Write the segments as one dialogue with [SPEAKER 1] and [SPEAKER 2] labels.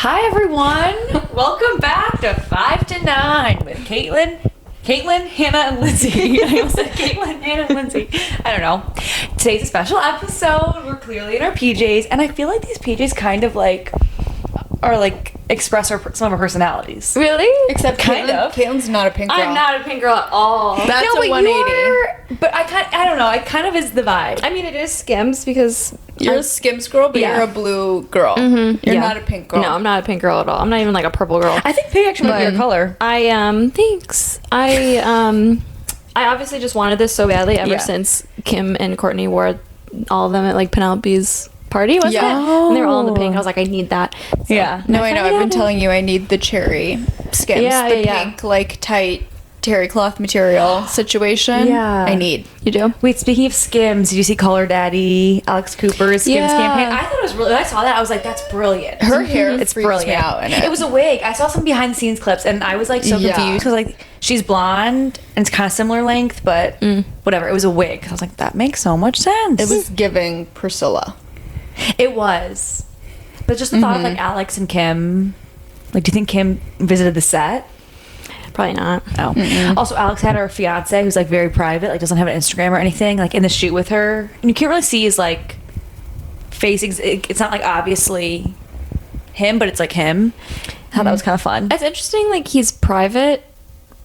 [SPEAKER 1] Hi everyone, welcome back to 5 to 9 with Caitlin, Hannah, and Lindsey. I almost said Caitlin, Hannah, and Lindsey. I don't know. Today's a special episode. We're clearly in our PJs, and I feel like these PJs kind of like are like express some of our personalities.
[SPEAKER 2] Really?
[SPEAKER 1] Except kind of.
[SPEAKER 3] Caitlin's not a pink girl.
[SPEAKER 2] I'm not a pink girl at all.
[SPEAKER 3] That's
[SPEAKER 1] no,
[SPEAKER 3] a 180.
[SPEAKER 1] But I don't know. It kind of is the vibe.
[SPEAKER 2] I mean, it is Skims because
[SPEAKER 3] You're a Skims girl, but
[SPEAKER 2] Yeah.
[SPEAKER 3] you're a blue girl.
[SPEAKER 2] Mm-hmm.
[SPEAKER 3] You're
[SPEAKER 2] Yeah.
[SPEAKER 3] not a pink girl.
[SPEAKER 2] No, I'm not a pink girl at all. I'm not even like a purple girl.
[SPEAKER 1] I think pink actually might be your color.
[SPEAKER 2] Thanks. I obviously just wanted this so badly ever since Kim and Courtney wore all of them at like Penelope's party, wasn't
[SPEAKER 3] Yeah.
[SPEAKER 2] it? And they were all in the pink. I was like, I need that. So,
[SPEAKER 1] Yeah.
[SPEAKER 3] No, I know. I've been
[SPEAKER 2] happened.
[SPEAKER 3] telling you I need the cherry Skims.
[SPEAKER 2] Yeah,
[SPEAKER 3] the
[SPEAKER 2] yeah.
[SPEAKER 3] pink, like, tight terry cloth material situation.
[SPEAKER 2] Yeah.
[SPEAKER 3] I need.
[SPEAKER 2] You do?
[SPEAKER 1] Wait, speaking of Skims, did you see Color Daddy, Alex Cooper's Skims
[SPEAKER 2] Yeah.
[SPEAKER 1] campaign? I thought it was really, when I saw that, I was like, that's brilliant.
[SPEAKER 3] Her hair
[SPEAKER 1] It's
[SPEAKER 3] freaks
[SPEAKER 1] brilliant.
[SPEAKER 3] me out in it.
[SPEAKER 1] It was a wig. I saw some behind the scenes clips and I was like so
[SPEAKER 3] Yeah.
[SPEAKER 1] confused because like she's blonde and it's kind of similar length, but whatever. It was a wig. I was like, that makes so much sense.
[SPEAKER 3] It was giving Priscilla.
[SPEAKER 1] It was. But just the thought of like Alex and Kim. Like, do you think Kim visited the set?
[SPEAKER 2] Probably not.
[SPEAKER 1] Oh. Also, Alex had her fiance who's like very private, like doesn't have an Instagram or anything, like in the shoot with her. And you can't really see his like face. It's not like obviously him, but it's like him. How that was kind of fun.
[SPEAKER 2] It's interesting. Like he's private,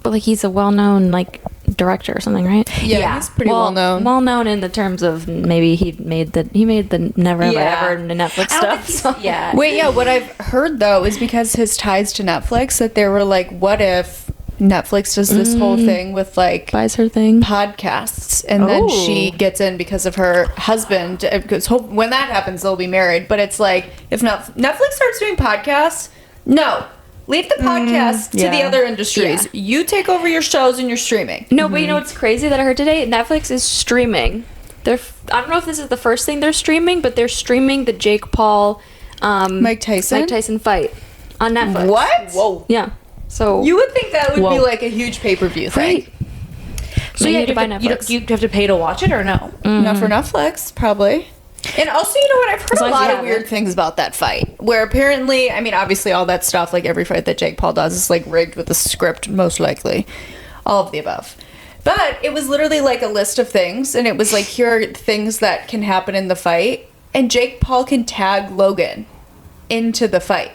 [SPEAKER 2] but like he's a well-known like director or something, right?
[SPEAKER 3] Yeah, he's pretty well known.
[SPEAKER 2] Well known in the terms of maybe he made the Never Have I Ever Netflix
[SPEAKER 1] I don't
[SPEAKER 2] stuff.
[SPEAKER 1] think he's- yeah.
[SPEAKER 3] Wait, yeah, what I've heard, though, is because his ties to Netflix, that they were like, what if Netflix does this whole thing with, like,
[SPEAKER 2] Buys her thing.
[SPEAKER 3] podcasts, and then
[SPEAKER 1] Oh.
[SPEAKER 3] she gets in because of her husband, because when that happens, they'll be married. But it's like, if Netflix starts doing podcasts, no. Leave the podcast to the
[SPEAKER 1] yeah.
[SPEAKER 3] other industries.
[SPEAKER 2] Yeah.
[SPEAKER 3] You take over your shows and your streaming.
[SPEAKER 2] No, but you know what's crazy that I heard today? Netflix is streaming. I don't know if this is the first thing they're streaming, but they're streaming the Jake Paul,
[SPEAKER 3] Mike Tyson?
[SPEAKER 2] fight on Netflix.
[SPEAKER 3] What? Whoa.
[SPEAKER 2] Yeah. So
[SPEAKER 3] You would think that would be
[SPEAKER 1] Whoa.
[SPEAKER 3] like a huge pay-per-view thing.
[SPEAKER 2] right. So you
[SPEAKER 1] yeah,
[SPEAKER 2] need to buy
[SPEAKER 1] you
[SPEAKER 2] Netflix.
[SPEAKER 1] have to pay to watch it or no?
[SPEAKER 3] Not for Netflix, probably. And also, you know what? I've heard
[SPEAKER 2] As
[SPEAKER 3] a
[SPEAKER 2] long as you
[SPEAKER 3] lot of
[SPEAKER 2] have
[SPEAKER 3] weird
[SPEAKER 2] it.
[SPEAKER 3] things about that fight. Where apparently, I mean, obviously, all that stuff, like every fight that Jake Paul does, is like rigged with a script, most likely. All of the above. But it was literally like a list of things, and it was like, here are things that can happen in the fight. And Jake Paul can tag Logan into the fight.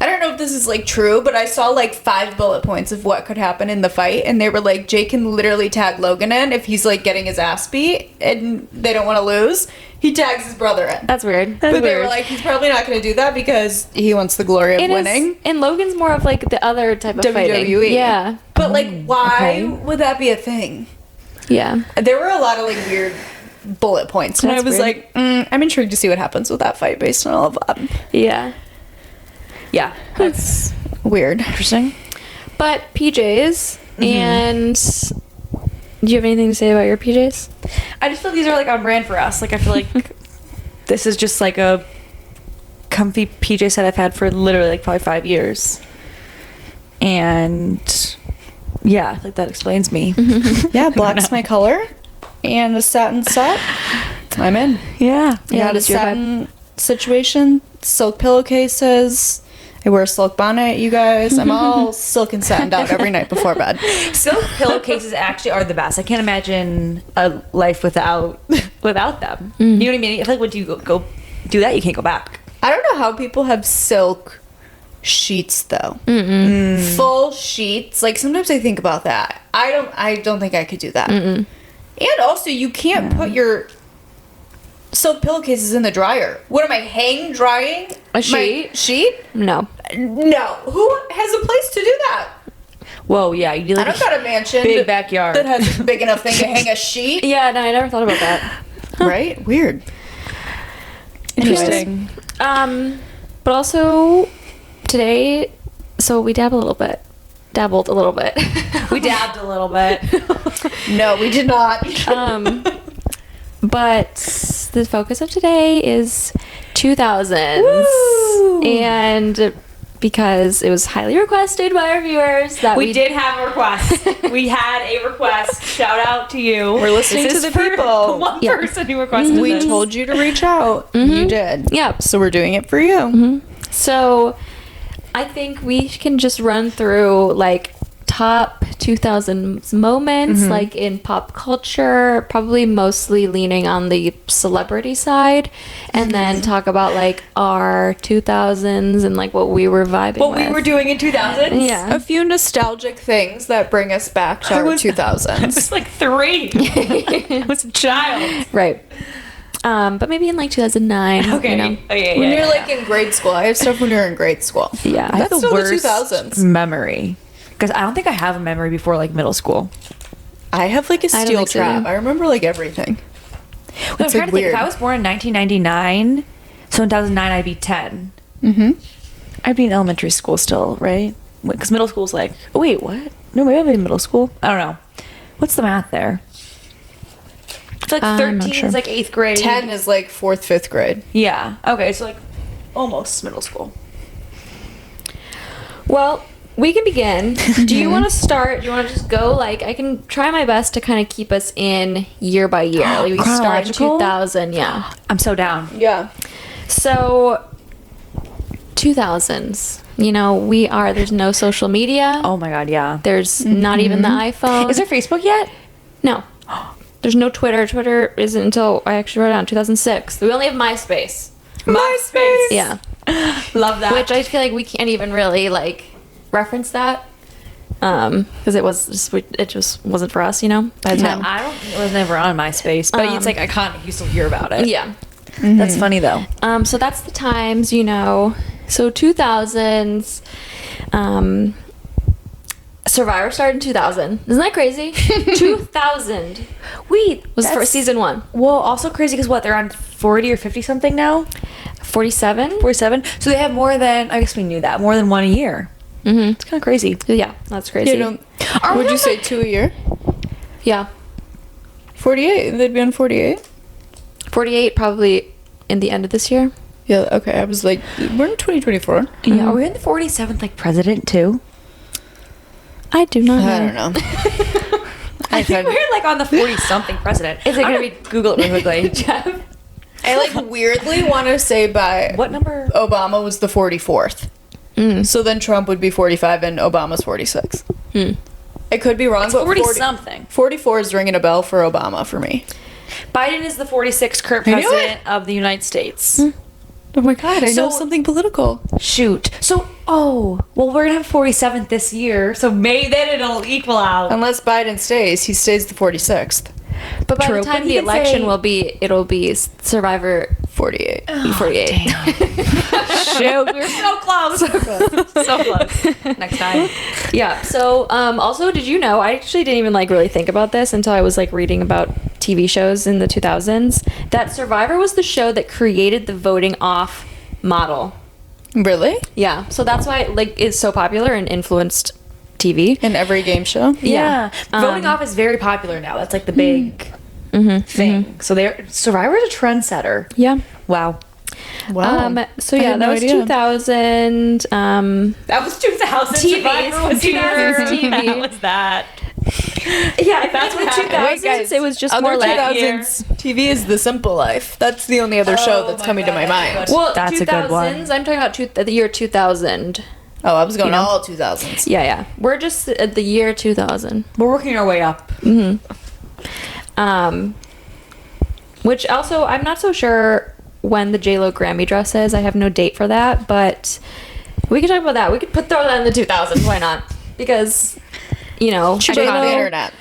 [SPEAKER 3] I don't know if this is like true, but I saw like 5 bullet points of what could happen in the fight, and they were like, Jake can literally tag Logan in if he's like getting his ass beat and they don't want to lose. He tags his brother in.
[SPEAKER 2] That's weird.
[SPEAKER 3] But they were like, he's probably not going to do that because he wants the glory of winning.
[SPEAKER 2] And Logan's more of like the other type of fighting.
[SPEAKER 3] WWE.
[SPEAKER 2] Yeah.
[SPEAKER 3] But like, why would that be a thing?
[SPEAKER 2] Yeah.
[SPEAKER 3] There were a lot of like weird bullet points, and
[SPEAKER 2] That's
[SPEAKER 3] I was
[SPEAKER 2] weird.
[SPEAKER 3] like, I'm intrigued to see what happens with that fight based on all of that.
[SPEAKER 2] Yeah.
[SPEAKER 1] Yeah.
[SPEAKER 3] That's weird.
[SPEAKER 1] Interesting.
[SPEAKER 2] But PJs, and do you have anything to say about your PJs?
[SPEAKER 1] I just feel these are like on brand for us. Like I feel like this is just like a comfy PJ set I've had for literally like probably 5 years. And yeah, I feel like that explains me.
[SPEAKER 3] Yeah, black's my color, and a satin set. I'm in.
[SPEAKER 1] Yeah.
[SPEAKER 2] Yeah,
[SPEAKER 3] Yeah, the
[SPEAKER 2] that's your
[SPEAKER 3] satin situation, silk pillowcases. I wear a silk bonnet, you guys. I'm all silk and satined out every night before bed.
[SPEAKER 1] Silk pillowcases actually are the best. I can't imagine a life without them. You know what I mean? I feel like once you go do that, you can't go back.
[SPEAKER 3] I don't know how people have silk sheets though. Full sheets. Like sometimes I think about that. I don't think I could do that. And also, you can't put your silk pillowcases in the dryer. What am I, hang drying
[SPEAKER 2] A sheet?
[SPEAKER 3] my sheet?
[SPEAKER 2] No.
[SPEAKER 3] No. Who has a place to do that?
[SPEAKER 1] Whoa, yeah. You
[SPEAKER 3] I
[SPEAKER 1] like
[SPEAKER 3] don't got a mansion
[SPEAKER 1] big backyard.
[SPEAKER 3] that has a big enough thing to hang a sheet.
[SPEAKER 2] Yeah, no, I never thought about that.
[SPEAKER 3] Right? Weird.
[SPEAKER 1] Interesting.
[SPEAKER 2] But also today, so we dabbled a little bit.
[SPEAKER 1] We dabbed a little bit.
[SPEAKER 3] No, we did not.
[SPEAKER 2] But the focus of today is 2000's.
[SPEAKER 1] Woo!
[SPEAKER 2] And because it was highly requested by our viewers that
[SPEAKER 1] We did have a request. We had a request. Shout out to you.
[SPEAKER 3] We're listening
[SPEAKER 1] This
[SPEAKER 3] to
[SPEAKER 1] is
[SPEAKER 3] the
[SPEAKER 1] for
[SPEAKER 3] people.
[SPEAKER 1] One
[SPEAKER 2] Yeah.
[SPEAKER 1] person who requested
[SPEAKER 3] We
[SPEAKER 1] this.
[SPEAKER 3] told you to reach out. You did.
[SPEAKER 2] Yeah.
[SPEAKER 3] So we're doing it for you.
[SPEAKER 2] So I think we can just run through like top 2000s moments, like in pop culture, probably mostly leaning on the celebrity side, and then talk about like our 2000s and like what we were vibing
[SPEAKER 1] What
[SPEAKER 2] with.
[SPEAKER 1] we were doing in 2000s?
[SPEAKER 2] Yeah.
[SPEAKER 3] A few nostalgic things that bring us back to our 2000s.
[SPEAKER 1] I was like 3. I was a child.
[SPEAKER 2] Right. But maybe in like 2009.
[SPEAKER 1] Okay.
[SPEAKER 2] You know?
[SPEAKER 1] Oh, yeah,
[SPEAKER 3] When you're like in grade school, I have stuff when you're in grade school.
[SPEAKER 2] Yeah.
[SPEAKER 1] I have
[SPEAKER 3] That's
[SPEAKER 1] the
[SPEAKER 3] still the
[SPEAKER 1] worst
[SPEAKER 3] 2000s.
[SPEAKER 1] memory. Because I don't think I have a memory before like middle school.
[SPEAKER 3] I have like a
[SPEAKER 2] I don't
[SPEAKER 3] steel
[SPEAKER 2] think so,
[SPEAKER 3] trap.
[SPEAKER 2] either.
[SPEAKER 3] I remember like everything.
[SPEAKER 1] I'm
[SPEAKER 3] It's
[SPEAKER 1] trying
[SPEAKER 3] like
[SPEAKER 1] to think.
[SPEAKER 3] weird.
[SPEAKER 1] If I was born in 1999, so in 2009 I'd be 10. Mm-hmm. I'd be in elementary school still, right? Because middle school's like, oh, wait, what? No, maybe I'd be in middle school. I don't know. What's the math there? I feel like
[SPEAKER 2] I'm
[SPEAKER 1] 13
[SPEAKER 2] not sure.
[SPEAKER 1] is like 8th grade.
[SPEAKER 3] 10 is like 4th, 5th grade.
[SPEAKER 1] Yeah. Okay, so like almost middle school.
[SPEAKER 2] Well, we can begin. Do you want to start? Do you want to just go? Like, I can try my best to kind of keep us in year by year. Like, we start in
[SPEAKER 1] Chronological?
[SPEAKER 2] 2000, yeah.
[SPEAKER 1] I'm so down.
[SPEAKER 3] Yeah.
[SPEAKER 2] So, 2000s. You know, there's no social media.
[SPEAKER 1] Oh my god, yeah.
[SPEAKER 2] There's not even the iPhone.
[SPEAKER 1] Is there Facebook yet?
[SPEAKER 2] No. There's no Twitter. Twitter isn't until, I actually wrote down 2006. We only have MySpace.
[SPEAKER 1] MySpace.
[SPEAKER 2] Yeah.
[SPEAKER 1] Love that.
[SPEAKER 2] Which I feel like we can't even really, like, reference that. Because it just wasn't for us, you know, by the time.
[SPEAKER 1] I was never on MySpace, but it's like iconic. You still hear about it.
[SPEAKER 2] Yeah.
[SPEAKER 1] That's funny though.
[SPEAKER 2] So that's the times, you know. So 2000s. Survivor started in 2000. Isn't that crazy? 2000
[SPEAKER 1] Wait,
[SPEAKER 2] was for season 1.
[SPEAKER 1] Well, also crazy because what, they're on 40 or 50 something now?
[SPEAKER 2] 47?
[SPEAKER 1] 47. So they have more than, I guess we knew that, more than one a year.
[SPEAKER 2] Mm-hmm.
[SPEAKER 1] It's kind of crazy.
[SPEAKER 2] Yeah, that's crazy.
[SPEAKER 3] You know, would you say 2 a year?
[SPEAKER 2] Yeah.
[SPEAKER 3] 48. They'd be on 48.
[SPEAKER 2] 48 probably in the end of this year.
[SPEAKER 3] Yeah, okay. I was like, we're in 2024.
[SPEAKER 1] Yeah, are we in the 47th like president too?
[SPEAKER 2] I do not know.
[SPEAKER 3] I don't know.
[SPEAKER 1] I think we're like on the 40 something president. Is it gonna be Google it really quickly? Jeff?
[SPEAKER 3] I like weirdly want to say by
[SPEAKER 1] What number?
[SPEAKER 3] Obama was the 44th. So then Trump would be 45 and Obama's 46. I could be wrong,
[SPEAKER 1] It's
[SPEAKER 3] but
[SPEAKER 1] 40 something.
[SPEAKER 3] 44 is ringing a bell for Obama for me.
[SPEAKER 1] Biden is the 46th current
[SPEAKER 3] I knew
[SPEAKER 1] president of the United States.
[SPEAKER 3] Oh my god, I know
[SPEAKER 1] So-
[SPEAKER 3] something political.
[SPEAKER 1] Shoot. So, well, we're gonna have 47th this year, so maybe then it'll equal out.
[SPEAKER 3] Unless Biden stays, he stays the 46th.
[SPEAKER 2] But by
[SPEAKER 1] True,
[SPEAKER 2] the time
[SPEAKER 1] but he
[SPEAKER 2] the
[SPEAKER 1] can
[SPEAKER 2] election
[SPEAKER 1] say-
[SPEAKER 2] it'll be Survivor
[SPEAKER 3] 48.
[SPEAKER 2] 48.
[SPEAKER 1] Shoot, we're so close. So close. Next time.
[SPEAKER 2] Yeah. So, also, did you know? I actually didn't even like really think about this until I was like reading about TV shows in the 2000s. That Survivor was the show that created the voting off model.
[SPEAKER 3] Really?
[SPEAKER 2] Yeah. So that's why it, like is so popular and influenced TV.
[SPEAKER 3] In every game show?
[SPEAKER 1] Yeah.
[SPEAKER 2] Yeah.
[SPEAKER 1] Voting off is very popular now. That's like the big thing. So Survivor's a trendsetter.
[SPEAKER 2] Yeah.
[SPEAKER 1] Wow.
[SPEAKER 3] Wow.
[SPEAKER 2] So
[SPEAKER 3] I
[SPEAKER 2] yeah,
[SPEAKER 3] had
[SPEAKER 2] that
[SPEAKER 3] no
[SPEAKER 2] was
[SPEAKER 3] idea.
[SPEAKER 2] 2000.
[SPEAKER 1] That was 2000.
[SPEAKER 2] TV.
[SPEAKER 1] Survivor was
[SPEAKER 2] 2000
[SPEAKER 1] here.
[SPEAKER 2] TV.
[SPEAKER 1] That was that.
[SPEAKER 2] Yeah, that's what
[SPEAKER 1] happened.
[SPEAKER 2] 2000s.
[SPEAKER 3] Wait, guys,
[SPEAKER 2] it was just
[SPEAKER 3] other
[SPEAKER 2] more like
[SPEAKER 3] 2000s TV is The Simple Life. That's the only other show that's
[SPEAKER 1] my
[SPEAKER 3] coming to
[SPEAKER 1] God,
[SPEAKER 3] my
[SPEAKER 1] that's
[SPEAKER 3] mind.
[SPEAKER 1] good.
[SPEAKER 2] well,
[SPEAKER 1] That's a
[SPEAKER 2] 2000s.
[SPEAKER 1] good one.
[SPEAKER 2] I'm talking about the year 2000.
[SPEAKER 3] Oh, I was going
[SPEAKER 2] You know?
[SPEAKER 3] all 2000s.
[SPEAKER 2] Yeah. We're just at the year 2000.
[SPEAKER 1] We're working our way up.
[SPEAKER 2] Which also, I'm not so sure when the J.Lo Grammy dress is. I have no date for that, but we could talk about that. We could throw that in the 2000s. Why not? Because, you know,
[SPEAKER 3] She put it on the
[SPEAKER 2] J.Lo,
[SPEAKER 3] internet.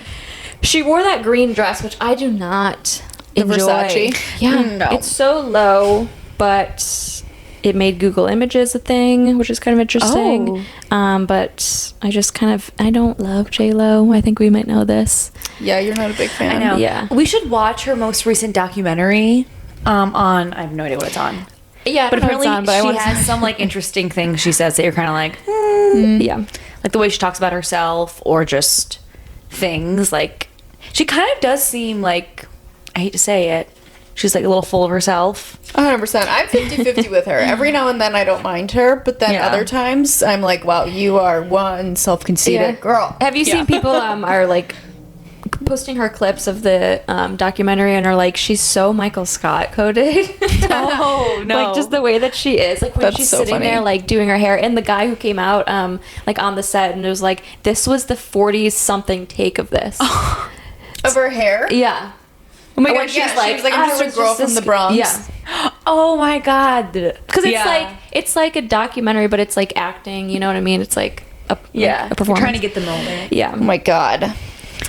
[SPEAKER 2] she wore that green dress, which I do not
[SPEAKER 3] The
[SPEAKER 2] enjoy.
[SPEAKER 3] Versace?
[SPEAKER 2] Yeah,
[SPEAKER 3] No.
[SPEAKER 2] it's so low, but it made Google Images a thing, which is kind of interesting. But I just I don't love J.Lo. I think we might know this.
[SPEAKER 3] Yeah, you're not a big fan.
[SPEAKER 1] I know.
[SPEAKER 2] Yeah.
[SPEAKER 1] We should watch her most recent documentary on, I have no idea what it's on.
[SPEAKER 2] Yeah,
[SPEAKER 1] But apparently
[SPEAKER 2] but I
[SPEAKER 1] she
[SPEAKER 2] want
[SPEAKER 1] has some like interesting things she says that you're kind of like,
[SPEAKER 2] yeah.
[SPEAKER 1] like the way she talks about herself or just things like, she kind of does seem like, I hate to say it, she's like a little full of herself.
[SPEAKER 3] 100%. I'm 50-50 with her. Every now and then I don't mind her, but then
[SPEAKER 1] Yeah.
[SPEAKER 3] other times I'm like, wow, you are one self-conceited
[SPEAKER 2] Yeah.
[SPEAKER 3] girl.
[SPEAKER 2] Have you seen people are like posting her clips of the documentary and are like, she's so Michael Scott coded.
[SPEAKER 1] Oh, no.
[SPEAKER 2] Like, just the way that she is. Like, when
[SPEAKER 3] That's
[SPEAKER 2] she's
[SPEAKER 3] so
[SPEAKER 2] sitting
[SPEAKER 3] funny.
[SPEAKER 2] there, like, doing her hair. And the guy who came out, like, on the set and it was like, this was the 40-something take of this.
[SPEAKER 3] Of her hair?
[SPEAKER 2] Yeah.
[SPEAKER 3] Oh my
[SPEAKER 2] When
[SPEAKER 3] god,
[SPEAKER 2] she
[SPEAKER 3] yeah,
[SPEAKER 2] was
[SPEAKER 3] she
[SPEAKER 2] like,
[SPEAKER 3] was like,
[SPEAKER 2] I
[SPEAKER 3] I'm just
[SPEAKER 2] was
[SPEAKER 3] a girl
[SPEAKER 2] just
[SPEAKER 3] from
[SPEAKER 2] this-
[SPEAKER 3] the Bronx.
[SPEAKER 2] Yeah.
[SPEAKER 1] Oh my god.
[SPEAKER 2] Because it's like a documentary, but it's like acting, you know what I mean? It's like a
[SPEAKER 1] Yeah.
[SPEAKER 2] a performance.
[SPEAKER 1] Trying to get the moment.
[SPEAKER 2] Yeah.
[SPEAKER 3] Oh my god.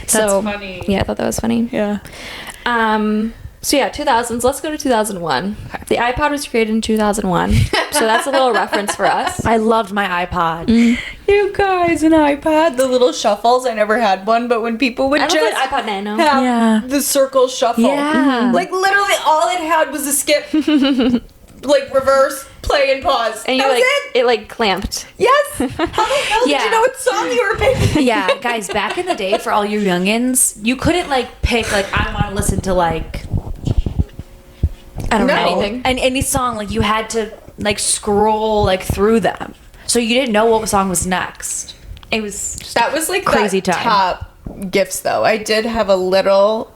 [SPEAKER 2] So
[SPEAKER 1] funny.
[SPEAKER 2] Yeah, I thought that was funny.
[SPEAKER 1] Yeah.
[SPEAKER 2] So yeah, 2000s. Let's go to 2001. The iPod was created in 2001, so that's a little reference for us.
[SPEAKER 1] I loved my iPod.
[SPEAKER 3] You guys, an iPod, the little shuffles. I never had one, but when people would
[SPEAKER 2] I love
[SPEAKER 3] just
[SPEAKER 2] the iPod Nano.
[SPEAKER 3] have
[SPEAKER 1] Yeah.
[SPEAKER 3] the circle shuffle.
[SPEAKER 1] Yeah.
[SPEAKER 3] Like literally all it had was a skip, like reverse, play and pause.
[SPEAKER 2] And
[SPEAKER 3] that
[SPEAKER 2] you
[SPEAKER 3] was
[SPEAKER 2] like
[SPEAKER 3] it.
[SPEAKER 2] it like clamped.
[SPEAKER 3] Yes. How the hell did
[SPEAKER 1] Yeah.
[SPEAKER 3] you know what song you were picking?
[SPEAKER 1] Yeah, guys, back in the day for all you youngins, you couldn't like pick like I want to listen to like I don't
[SPEAKER 3] No.
[SPEAKER 1] know
[SPEAKER 2] Anything.
[SPEAKER 1] and any song like you had to like scroll like through them, so you didn't know what song was next. It was just
[SPEAKER 3] That was like
[SPEAKER 1] Crazy
[SPEAKER 3] that
[SPEAKER 1] time.
[SPEAKER 3] top gifts though. I did have a little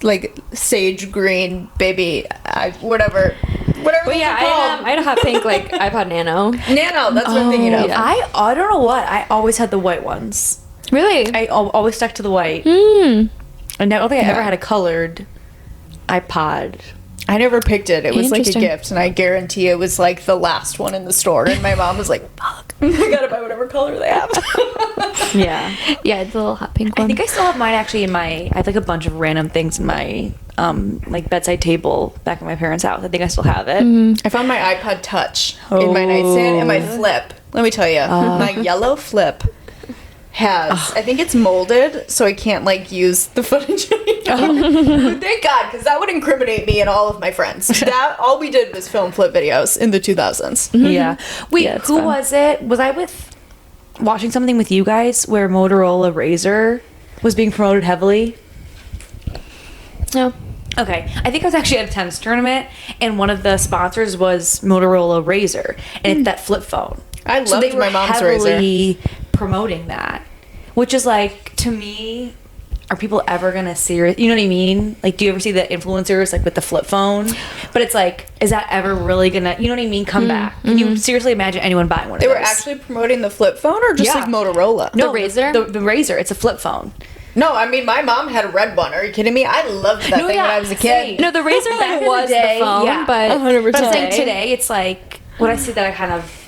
[SPEAKER 3] like sage green baby, whatever.
[SPEAKER 2] But
[SPEAKER 3] those
[SPEAKER 2] yeah,
[SPEAKER 3] are called.
[SPEAKER 2] I had a hot pink like iPod Nano.
[SPEAKER 3] Nano. That's what I'm thinking of.
[SPEAKER 2] yeah.
[SPEAKER 1] I don't know what I always had the white ones.
[SPEAKER 2] Really?
[SPEAKER 1] I always stuck to the white.
[SPEAKER 2] Hmm.
[SPEAKER 1] And I don't think I
[SPEAKER 3] Yeah.
[SPEAKER 1] ever had a colored iPod.
[SPEAKER 3] I never picked it. It was like a
[SPEAKER 2] Interesting.
[SPEAKER 3] gift, and I guarantee it was like the last one in the store. And my mom was like, "Fuck, I gotta buy whatever color they have."
[SPEAKER 1] Yeah.
[SPEAKER 2] Yeah, the little hot pink
[SPEAKER 1] I
[SPEAKER 2] one.
[SPEAKER 1] think I still have mine actually in my. I have like a bunch of random things in my like bedside table back at my parents' house. I think I still have it.
[SPEAKER 3] I found my iPod Touch in my nightstand, and my flip. Let me tell you, my yellow flip has. I think it's molded, so I can't like use the footage anymore. But thank God, because that would incriminate me and all of my friends. That all we did was film flip videos in the 2000s.
[SPEAKER 1] Yeah. Wait,
[SPEAKER 2] Yeah, it's
[SPEAKER 1] who
[SPEAKER 2] fun.
[SPEAKER 1] was it? Was I watching something with you guys where Motorola Razr was being promoted heavily?
[SPEAKER 2] No.
[SPEAKER 1] Okay, I think I was actually at a tennis tournament, and one of the sponsors was Motorola Razr, and it's that flip phone.
[SPEAKER 3] I loved
[SPEAKER 1] they were
[SPEAKER 3] my mom's
[SPEAKER 1] heavily promoting that, which is like, to me, are people ever gonna serious? You know what I mean? Like, do you ever see the influencers like with the flip phone? But it's like, is that ever really gonna? You know what I mean? Come back. Can you seriously imagine anyone buying one?
[SPEAKER 3] They
[SPEAKER 1] of
[SPEAKER 3] were
[SPEAKER 1] those?
[SPEAKER 3] actually promoting the flip phone, or just
[SPEAKER 1] Yeah.
[SPEAKER 3] like Motorola?
[SPEAKER 1] no
[SPEAKER 2] The Razr?
[SPEAKER 1] The Razr. It's a flip phone.
[SPEAKER 3] No, I mean my mom had a red one. Are you kidding me? I loved that
[SPEAKER 1] No,
[SPEAKER 3] thing
[SPEAKER 1] yeah,
[SPEAKER 3] when I was a
[SPEAKER 1] same.
[SPEAKER 3] kid.
[SPEAKER 2] No, the Razr
[SPEAKER 1] Back
[SPEAKER 2] like
[SPEAKER 1] in the
[SPEAKER 2] was
[SPEAKER 1] day,
[SPEAKER 2] the phone,
[SPEAKER 1] yeah.
[SPEAKER 2] but
[SPEAKER 3] 100%.
[SPEAKER 1] But I'm saying today, it's like when I see that, I kind of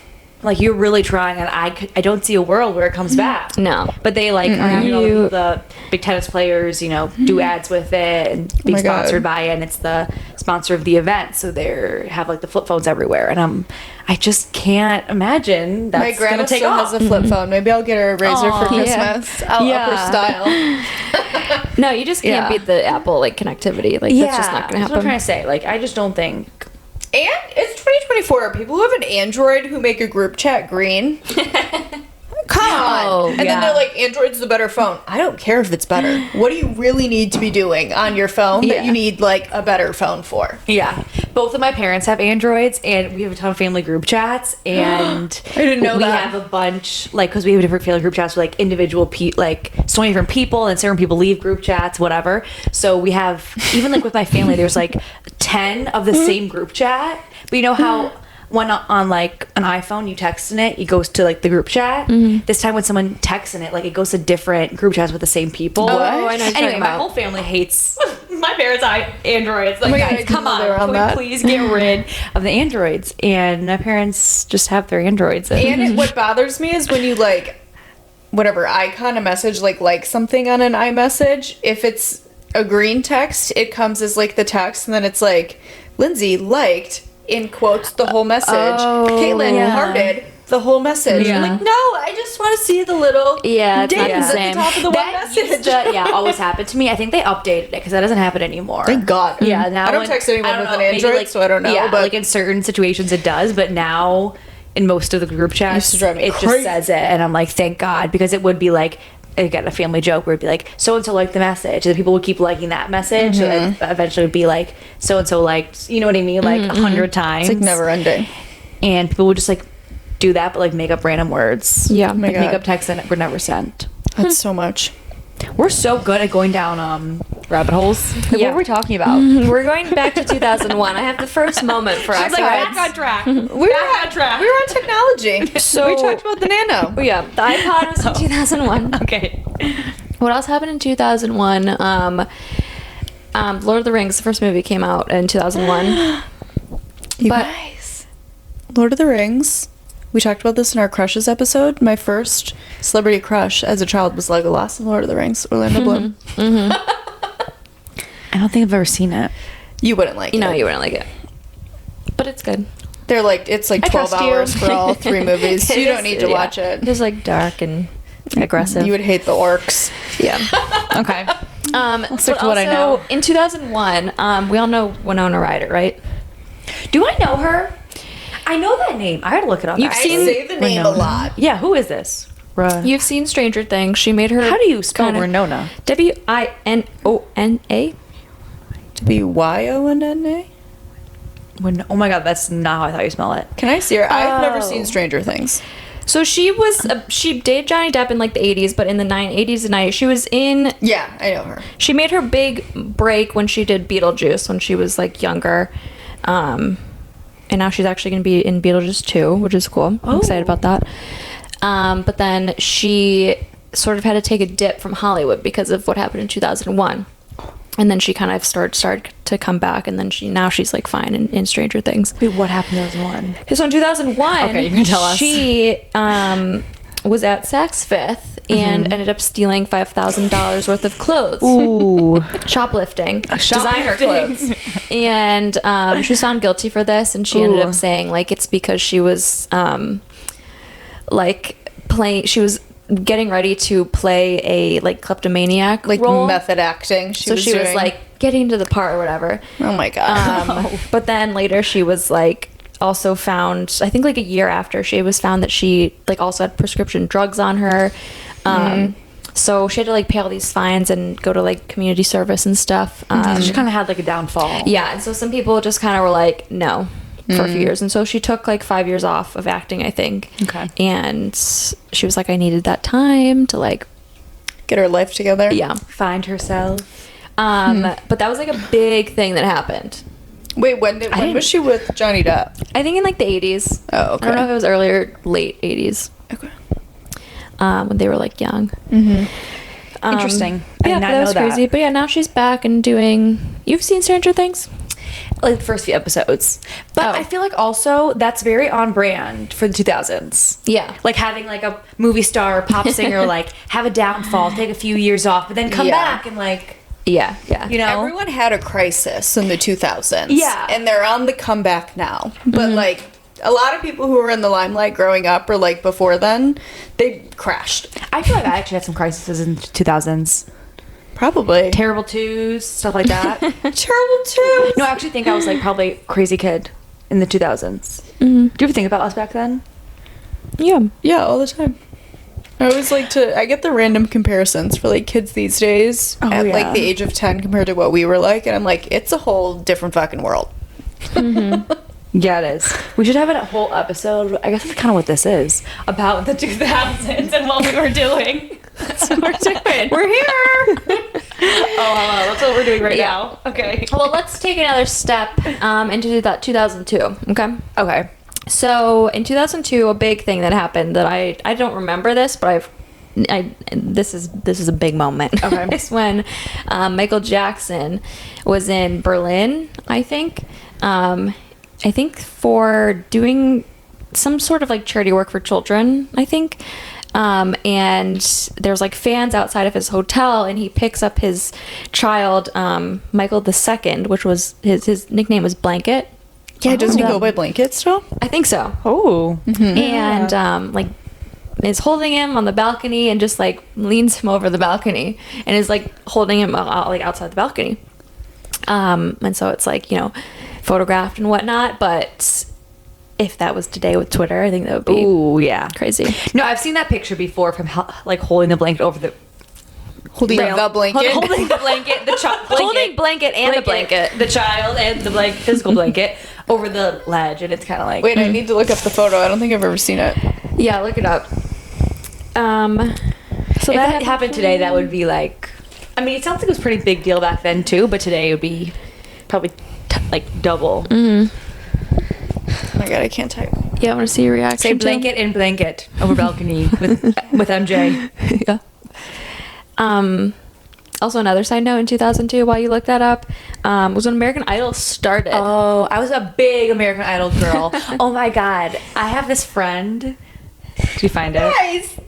[SPEAKER 1] like, you're really trying, and I don't see a world where it comes back.
[SPEAKER 2] No.
[SPEAKER 1] But they like are having all
[SPEAKER 2] You-
[SPEAKER 1] the big tennis players, you know, do ads with it and be
[SPEAKER 3] my God.
[SPEAKER 1] sponsored by it, and it's the sponsor of the event, so they have like the flip phones everywhere, and I just can't imagine that's
[SPEAKER 3] My grandma
[SPEAKER 1] gonna take
[SPEAKER 3] still
[SPEAKER 1] off.
[SPEAKER 3] has a flip phone. Maybe I'll get her a razor
[SPEAKER 1] Aw.
[SPEAKER 3] for
[SPEAKER 2] Yeah.
[SPEAKER 3] Christmas. I'll up her style.
[SPEAKER 2] No, you just can't
[SPEAKER 1] Yeah.
[SPEAKER 2] beat the Apple like connectivity. Like that's just not gonna
[SPEAKER 1] That's what I'm trying
[SPEAKER 2] happen.
[SPEAKER 1] to say. Like, I just don't think.
[SPEAKER 3] And it's 2024. People who have an Android who make a group chat green. Come on.
[SPEAKER 1] Oh,
[SPEAKER 3] and
[SPEAKER 1] yeah.
[SPEAKER 3] then they're like, Android's the better phone. I don't care if it's better. What do you really need to be doing on your phone that
[SPEAKER 1] Yeah.
[SPEAKER 3] you need like a better phone for?
[SPEAKER 1] Yeah, both of my parents have Androids, and we have a ton of family group chats. And
[SPEAKER 3] I didn't know
[SPEAKER 1] we
[SPEAKER 3] that.
[SPEAKER 1] have a bunch, like, because we have different family group chats with like individual like so many different people, and certain people leave group chats, whatever. So we have, even like with my family, there's like 10 of the same group chat. But you know how when on like an iPhone you text in it goes to like the group chat. This time when someone texts in it, like it goes to different group chats with the same people.
[SPEAKER 2] Oh, I know what you're
[SPEAKER 1] Anyway,
[SPEAKER 2] talking
[SPEAKER 1] my
[SPEAKER 2] about.
[SPEAKER 1] whole family hates my parents' Androids. Like,
[SPEAKER 3] my God, I
[SPEAKER 1] guys,
[SPEAKER 3] didn't
[SPEAKER 1] come
[SPEAKER 3] know they were
[SPEAKER 1] on,
[SPEAKER 3] on
[SPEAKER 1] can we
[SPEAKER 3] that.
[SPEAKER 1] please get rid of the Androids? And my parents just have their Androids.
[SPEAKER 3] What bothers me is when you like whatever icon a message like something on an iMessage, if it's a green text, it comes as like the text, and then it's like Lindsay liked in quotes the whole message. Caitlin
[SPEAKER 1] yeah.
[SPEAKER 3] hearted the whole message.
[SPEAKER 1] Yeah.
[SPEAKER 3] I'm like, no, I just want to see the little
[SPEAKER 2] Yeah, it's not
[SPEAKER 3] dings
[SPEAKER 2] the
[SPEAKER 3] at
[SPEAKER 2] same.
[SPEAKER 3] the top of the one
[SPEAKER 1] that
[SPEAKER 3] message.
[SPEAKER 1] used to, always happened to me. I think they updated it because that doesn't happen anymore.
[SPEAKER 3] Thank God.
[SPEAKER 1] Yeah, now
[SPEAKER 3] I don't
[SPEAKER 1] when-
[SPEAKER 3] text anyone
[SPEAKER 1] I don't
[SPEAKER 3] with
[SPEAKER 1] know,
[SPEAKER 3] an
[SPEAKER 1] maybe,
[SPEAKER 3] Android,
[SPEAKER 1] like,
[SPEAKER 3] so I don't know.
[SPEAKER 1] Yeah,
[SPEAKER 3] but
[SPEAKER 1] like in certain situations it does, but now in most of the group chats,
[SPEAKER 3] Used to drive me
[SPEAKER 1] it just
[SPEAKER 3] crazy.
[SPEAKER 1] says it, and I'm like, thank God, because it would be like, again, a family joke where it'd be like, so and so liked the message, and then people would keep liking that message, and then eventually it would be like, so and so liked, you know what I mean, like 100 times.
[SPEAKER 3] it's like never ending.
[SPEAKER 1] And people would just like do that, but like make up random words.
[SPEAKER 2] Yeah. Oh
[SPEAKER 3] my
[SPEAKER 1] like
[SPEAKER 3] God.
[SPEAKER 1] make up texts that were never sent.
[SPEAKER 3] That's so much.
[SPEAKER 1] We're so good at going down rabbit holes. Like,
[SPEAKER 2] Yeah.
[SPEAKER 1] What were we talking about?
[SPEAKER 2] We're going back to 2001. I have the first moment for us.
[SPEAKER 1] She's like,
[SPEAKER 2] alright?
[SPEAKER 1] back on track.
[SPEAKER 3] We were on technology.
[SPEAKER 2] So-
[SPEAKER 3] we talked about the Nano.
[SPEAKER 2] Oh, yeah, the iPod was in 2001.
[SPEAKER 1] Okay.
[SPEAKER 2] What else happened in 2001? Lord of the Rings, the first movie, came out in 2001.
[SPEAKER 3] You
[SPEAKER 2] But-
[SPEAKER 3] guys, Lord of the Rings. We talked about this in our crushes episode. My first celebrity crush as a child was Legolas in Lord of the Rings, Orlando Bloom.
[SPEAKER 1] I don't think I've ever seen it.
[SPEAKER 3] You wouldn't like it.
[SPEAKER 2] No, you wouldn't like it. But it's good.
[SPEAKER 3] It's like
[SPEAKER 1] I
[SPEAKER 3] 12
[SPEAKER 1] trust you.
[SPEAKER 3] hours for all 3 movies.
[SPEAKER 2] It
[SPEAKER 3] You don't
[SPEAKER 2] is-
[SPEAKER 3] need to
[SPEAKER 2] yeah.
[SPEAKER 3] watch it.
[SPEAKER 2] It's like dark and aggressive.
[SPEAKER 3] You would hate the orcs.
[SPEAKER 2] yeah.
[SPEAKER 1] Okay.
[SPEAKER 3] stick
[SPEAKER 2] But
[SPEAKER 3] to what I
[SPEAKER 2] also,
[SPEAKER 3] know.
[SPEAKER 2] in 2001, we all know Winona Ryder, right?
[SPEAKER 1] Do I know her? I know that name. I had to look it up.
[SPEAKER 2] You've
[SPEAKER 3] I
[SPEAKER 2] seen-
[SPEAKER 3] say the name a lot.
[SPEAKER 1] Yeah, who is this?
[SPEAKER 2] You've seen Stranger Things. She made her.
[SPEAKER 1] How do you spell
[SPEAKER 2] kinda-
[SPEAKER 1] Winona?
[SPEAKER 2] Winona.
[SPEAKER 3] Wyonna?
[SPEAKER 1] Oh my god, that's not how I thought you spell it.
[SPEAKER 3] Can I see her? I've never
[SPEAKER 1] Oh.
[SPEAKER 3] seen Stranger Things.
[SPEAKER 2] So she was. She dated Johnny Depp in like the 80s, but in the 80s and 90s, she was in.
[SPEAKER 3] Yeah, I know her.
[SPEAKER 2] She made her big break when she did Beetlejuice when she was like younger. And now she's actually going to be in Beetlejuice 2, which is cool. I'm excited about that. But then she sort of had to take a dip from Hollywood because of what happened in 2001. And then she kind of started to come back, and then she's like fine in Stranger Things.
[SPEAKER 1] Wait, what happened in 2001?
[SPEAKER 2] So in 2001,
[SPEAKER 1] Okay, you can tell us.
[SPEAKER 2] she was at Saks Fifth and ended up stealing $5,000 worth of clothes.
[SPEAKER 1] Ooh.
[SPEAKER 2] Shoplifting. Designer
[SPEAKER 1] Shoplifting.
[SPEAKER 2] clothes. And she was found guilty for this, and she ended
[SPEAKER 1] Ooh.
[SPEAKER 2] up saying like it's because she was she was getting ready to play a like kleptomaniac
[SPEAKER 3] Like
[SPEAKER 2] role.
[SPEAKER 3] method acting. She
[SPEAKER 2] So
[SPEAKER 3] was
[SPEAKER 2] she was
[SPEAKER 3] doing.
[SPEAKER 2] like getting to the part or whatever.
[SPEAKER 3] Oh my god.
[SPEAKER 2] But then later she was like also found, I think like a year after, she was found that she like also had prescription drugs on her. So she had to like pay all these fines and go to like community service and stuff.
[SPEAKER 1] She kind of had like a downfall.
[SPEAKER 2] Yeah, and so some people just kind of were like, no, for a few years. And so she took like 5 years off of acting, I think.
[SPEAKER 1] Okay.
[SPEAKER 2] And she was like, I needed that time to like,
[SPEAKER 3] Get her life together.
[SPEAKER 2] yeah.
[SPEAKER 1] Find herself.
[SPEAKER 2] But that was like a big thing that happened.
[SPEAKER 3] Wait, when was she with Johnny Depp?
[SPEAKER 2] I think in like the 80s.
[SPEAKER 3] Oh, okay.
[SPEAKER 2] I don't know if it was early or late 80s.
[SPEAKER 3] Okay.
[SPEAKER 2] When they were like young.
[SPEAKER 1] Interesting. I
[SPEAKER 2] Yeah,
[SPEAKER 1] did not
[SPEAKER 2] that
[SPEAKER 1] know
[SPEAKER 2] was
[SPEAKER 1] that.
[SPEAKER 2] crazy. But yeah, now she's back and doing. You've seen Stranger Things?
[SPEAKER 1] Like the first few episodes. But
[SPEAKER 2] Oh.
[SPEAKER 1] I feel like also that's very on brand for the 2000s.
[SPEAKER 2] Yeah.
[SPEAKER 1] Like having like a movie star or pop singer like have a downfall, take a few years off, but then come
[SPEAKER 3] Yeah.
[SPEAKER 1] back and like,
[SPEAKER 2] Yeah.
[SPEAKER 1] you know.
[SPEAKER 3] Everyone had a crisis in the 2000s.
[SPEAKER 1] Yeah.
[SPEAKER 3] And they're on the comeback now. But like a lot of people who were in the limelight growing up or like before then, they crashed.
[SPEAKER 1] I feel like I actually had some crises in 2000s.
[SPEAKER 3] Probably.
[SPEAKER 1] Terrible twos, stuff like that.
[SPEAKER 3] Terrible too.
[SPEAKER 1] No, I actually think I was like probably a crazy kid in the 2000s. Do you ever think about us back then?
[SPEAKER 2] Yeah.
[SPEAKER 3] Yeah, all the time. I always like to. I get the random comparisons for like kids these days
[SPEAKER 1] Oh,
[SPEAKER 3] at
[SPEAKER 1] yeah.
[SPEAKER 3] like the age of 10 compared to what we were like, and I'm like, it's a whole different fucking world.
[SPEAKER 1] Yeah, it is. We should have a whole episode. I guess that's kind of what this is about the 2000s and what we were doing. That's what we're doing.
[SPEAKER 2] We're here.
[SPEAKER 1] Oh, that's what we're doing right
[SPEAKER 2] Yeah.
[SPEAKER 1] now. Okay.
[SPEAKER 2] Well, let's take another step into that 2002. Okay.
[SPEAKER 1] Okay.
[SPEAKER 2] So in 2002, a big thing that happened that I don't remember this, but this is a big moment.
[SPEAKER 1] Okay.
[SPEAKER 2] It's when Michael Jackson was in Berlin, I think. I think for doing some sort of like charity work for children, I think. And there's like fans outside of his hotel, and he picks up his child, Michael II, which was his nickname was Blanket.
[SPEAKER 3] Yeah, doesn't he go by blanket still?
[SPEAKER 2] I think so.
[SPEAKER 1] Oh.
[SPEAKER 2] And like is holding him on the balcony and just like leans him over the balcony and is like holding him like outside the balcony. And so it's like, you know, photographed and whatnot, but if that was today with Twitter, I think that would be
[SPEAKER 1] Ooh, yeah.
[SPEAKER 2] crazy.
[SPEAKER 1] No, I've seen that picture before from like holding the blanket over the
[SPEAKER 3] Holding
[SPEAKER 1] rail.
[SPEAKER 3] the blanket.
[SPEAKER 1] Holding the blanket, the blanket.
[SPEAKER 2] Holding blanket and the blanket.
[SPEAKER 1] The child and the like physical blanket over the ledge, and it's kind of like
[SPEAKER 3] Wait, I need to look up the photo. I don't think I've ever seen it.
[SPEAKER 2] Yeah, look it up.
[SPEAKER 1] So if that happened today, that would be like, I mean, it sounds like it was a pretty big deal back then too, but today it would be probably like double.
[SPEAKER 3] Oh my god, I can't type.
[SPEAKER 2] Yeah, I want to see your reaction.
[SPEAKER 1] Say blanket and blanket over balcony with MJ.
[SPEAKER 2] Yeah. Also, another side note in 2002, while you look that up, was when American Idol started.
[SPEAKER 1] Oh, I was a big American Idol girl. Oh my god, I have this friend. Did you find it?
[SPEAKER 3] Guys,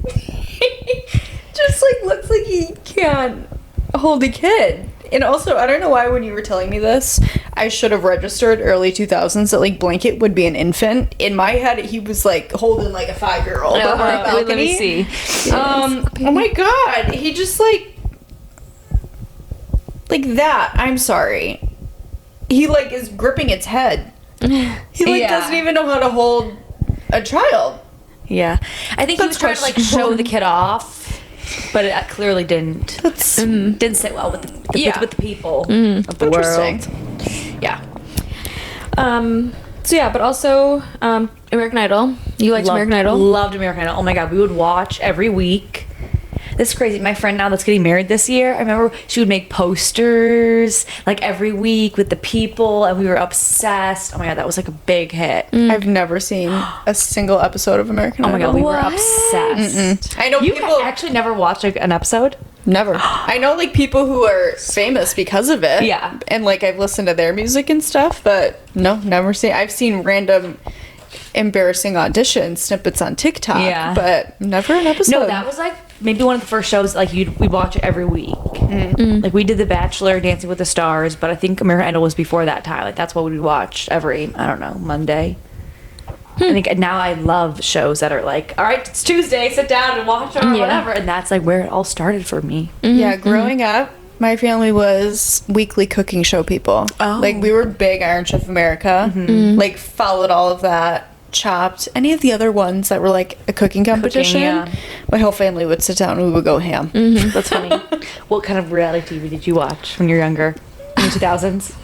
[SPEAKER 3] just like looks like he can't hold a kid. And also, I don't know why when you were telling me this, I should have registered early 2000s that like Blanket would be an infant. In my head, he was like holding like a 5-year-old over a balcony.
[SPEAKER 1] Let me see.
[SPEAKER 3] Oh my god, he just like that. I'm sorry. He like is gripping its head. He like doesn't even know how to hold a child.
[SPEAKER 1] Yeah, I think he was trying to like show the kid off, but it clearly didn't. Didn't sit well with the people of the world. Yeah.
[SPEAKER 2] So yeah, but also American Idol. You liked American Idol?
[SPEAKER 1] Loved American Idol. Oh my god, we would watch every week. This is crazy. My friend now that's getting married this year, I remember she would make posters like every week with the people, and we were obsessed. Oh my god, that was like a big hit.
[SPEAKER 3] I've never seen a single episode of American Idol.
[SPEAKER 1] Oh my god, we were obsessed.
[SPEAKER 3] I know
[SPEAKER 1] You
[SPEAKER 3] people
[SPEAKER 1] actually never watched like, an episode?
[SPEAKER 3] Never. I know like people who are famous because of it.
[SPEAKER 1] Yeah.
[SPEAKER 3] And like I've listened to their music and stuff, but no, never seen. I've seen random embarrassing audition snippets on TikTok, but never an episode.
[SPEAKER 1] No, that was like maybe one of the first shows like we'd watch it every week. Like we did The Bachelor, Dancing with the Stars, but I think American Idol was before that time. Like that's what we watched every, I don't know, Monday. I think now I love shows that are like, all right, it's Tuesday, sit down and watch or whatever, and that's like where it all started for me.
[SPEAKER 3] Yeah, growing up, my family was weekly cooking show people.
[SPEAKER 1] Oh.
[SPEAKER 3] Like we were big Iron Chef America. Like followed all of that. Chopped, any of the other ones that were like a cooking competition, my whole family would sit down and we would go ham.
[SPEAKER 1] That's funny. What kind of reality TV did you watch when you were younger? In the 2000s?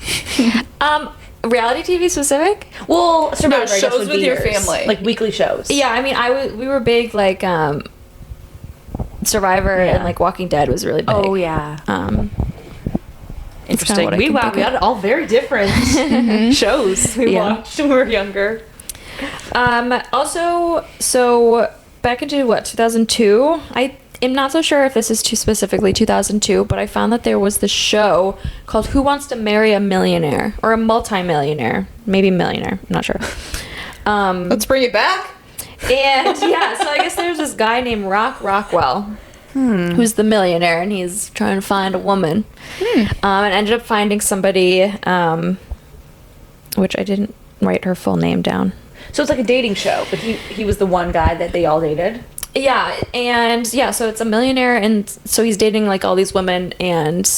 [SPEAKER 2] Reality TV specific?
[SPEAKER 1] Well, Survivor, I guess,
[SPEAKER 3] shows
[SPEAKER 1] would
[SPEAKER 3] with
[SPEAKER 1] be
[SPEAKER 3] your
[SPEAKER 1] yours.
[SPEAKER 3] family.
[SPEAKER 1] Like weekly shows.
[SPEAKER 2] Yeah, I mean, we were big like Survivor and like Walking Dead was really big.
[SPEAKER 1] Oh yeah.
[SPEAKER 2] It's kinda
[SPEAKER 1] Interesting.
[SPEAKER 2] what I
[SPEAKER 1] We
[SPEAKER 2] can think
[SPEAKER 1] had
[SPEAKER 2] of.
[SPEAKER 1] all very different shows we watched when we were younger.
[SPEAKER 2] Also, so back into 2002, I am not so sure if this is too specifically 2002, but I found that there was this show called Who Wants to Marry a Millionaire or a Multi-Millionaire, maybe millionaire, I'm not sure.
[SPEAKER 3] Let's bring it back.
[SPEAKER 2] And yeah, so I guess there's this guy named Rockwell, who's the millionaire, and he's trying to find a woman, and ended up finding somebody, which I didn't write her full name down.
[SPEAKER 1] So it's like a dating show, but he was the one guy that they all dated.
[SPEAKER 2] Yeah, and yeah, so it's a millionaire, and so he's dating like all these women and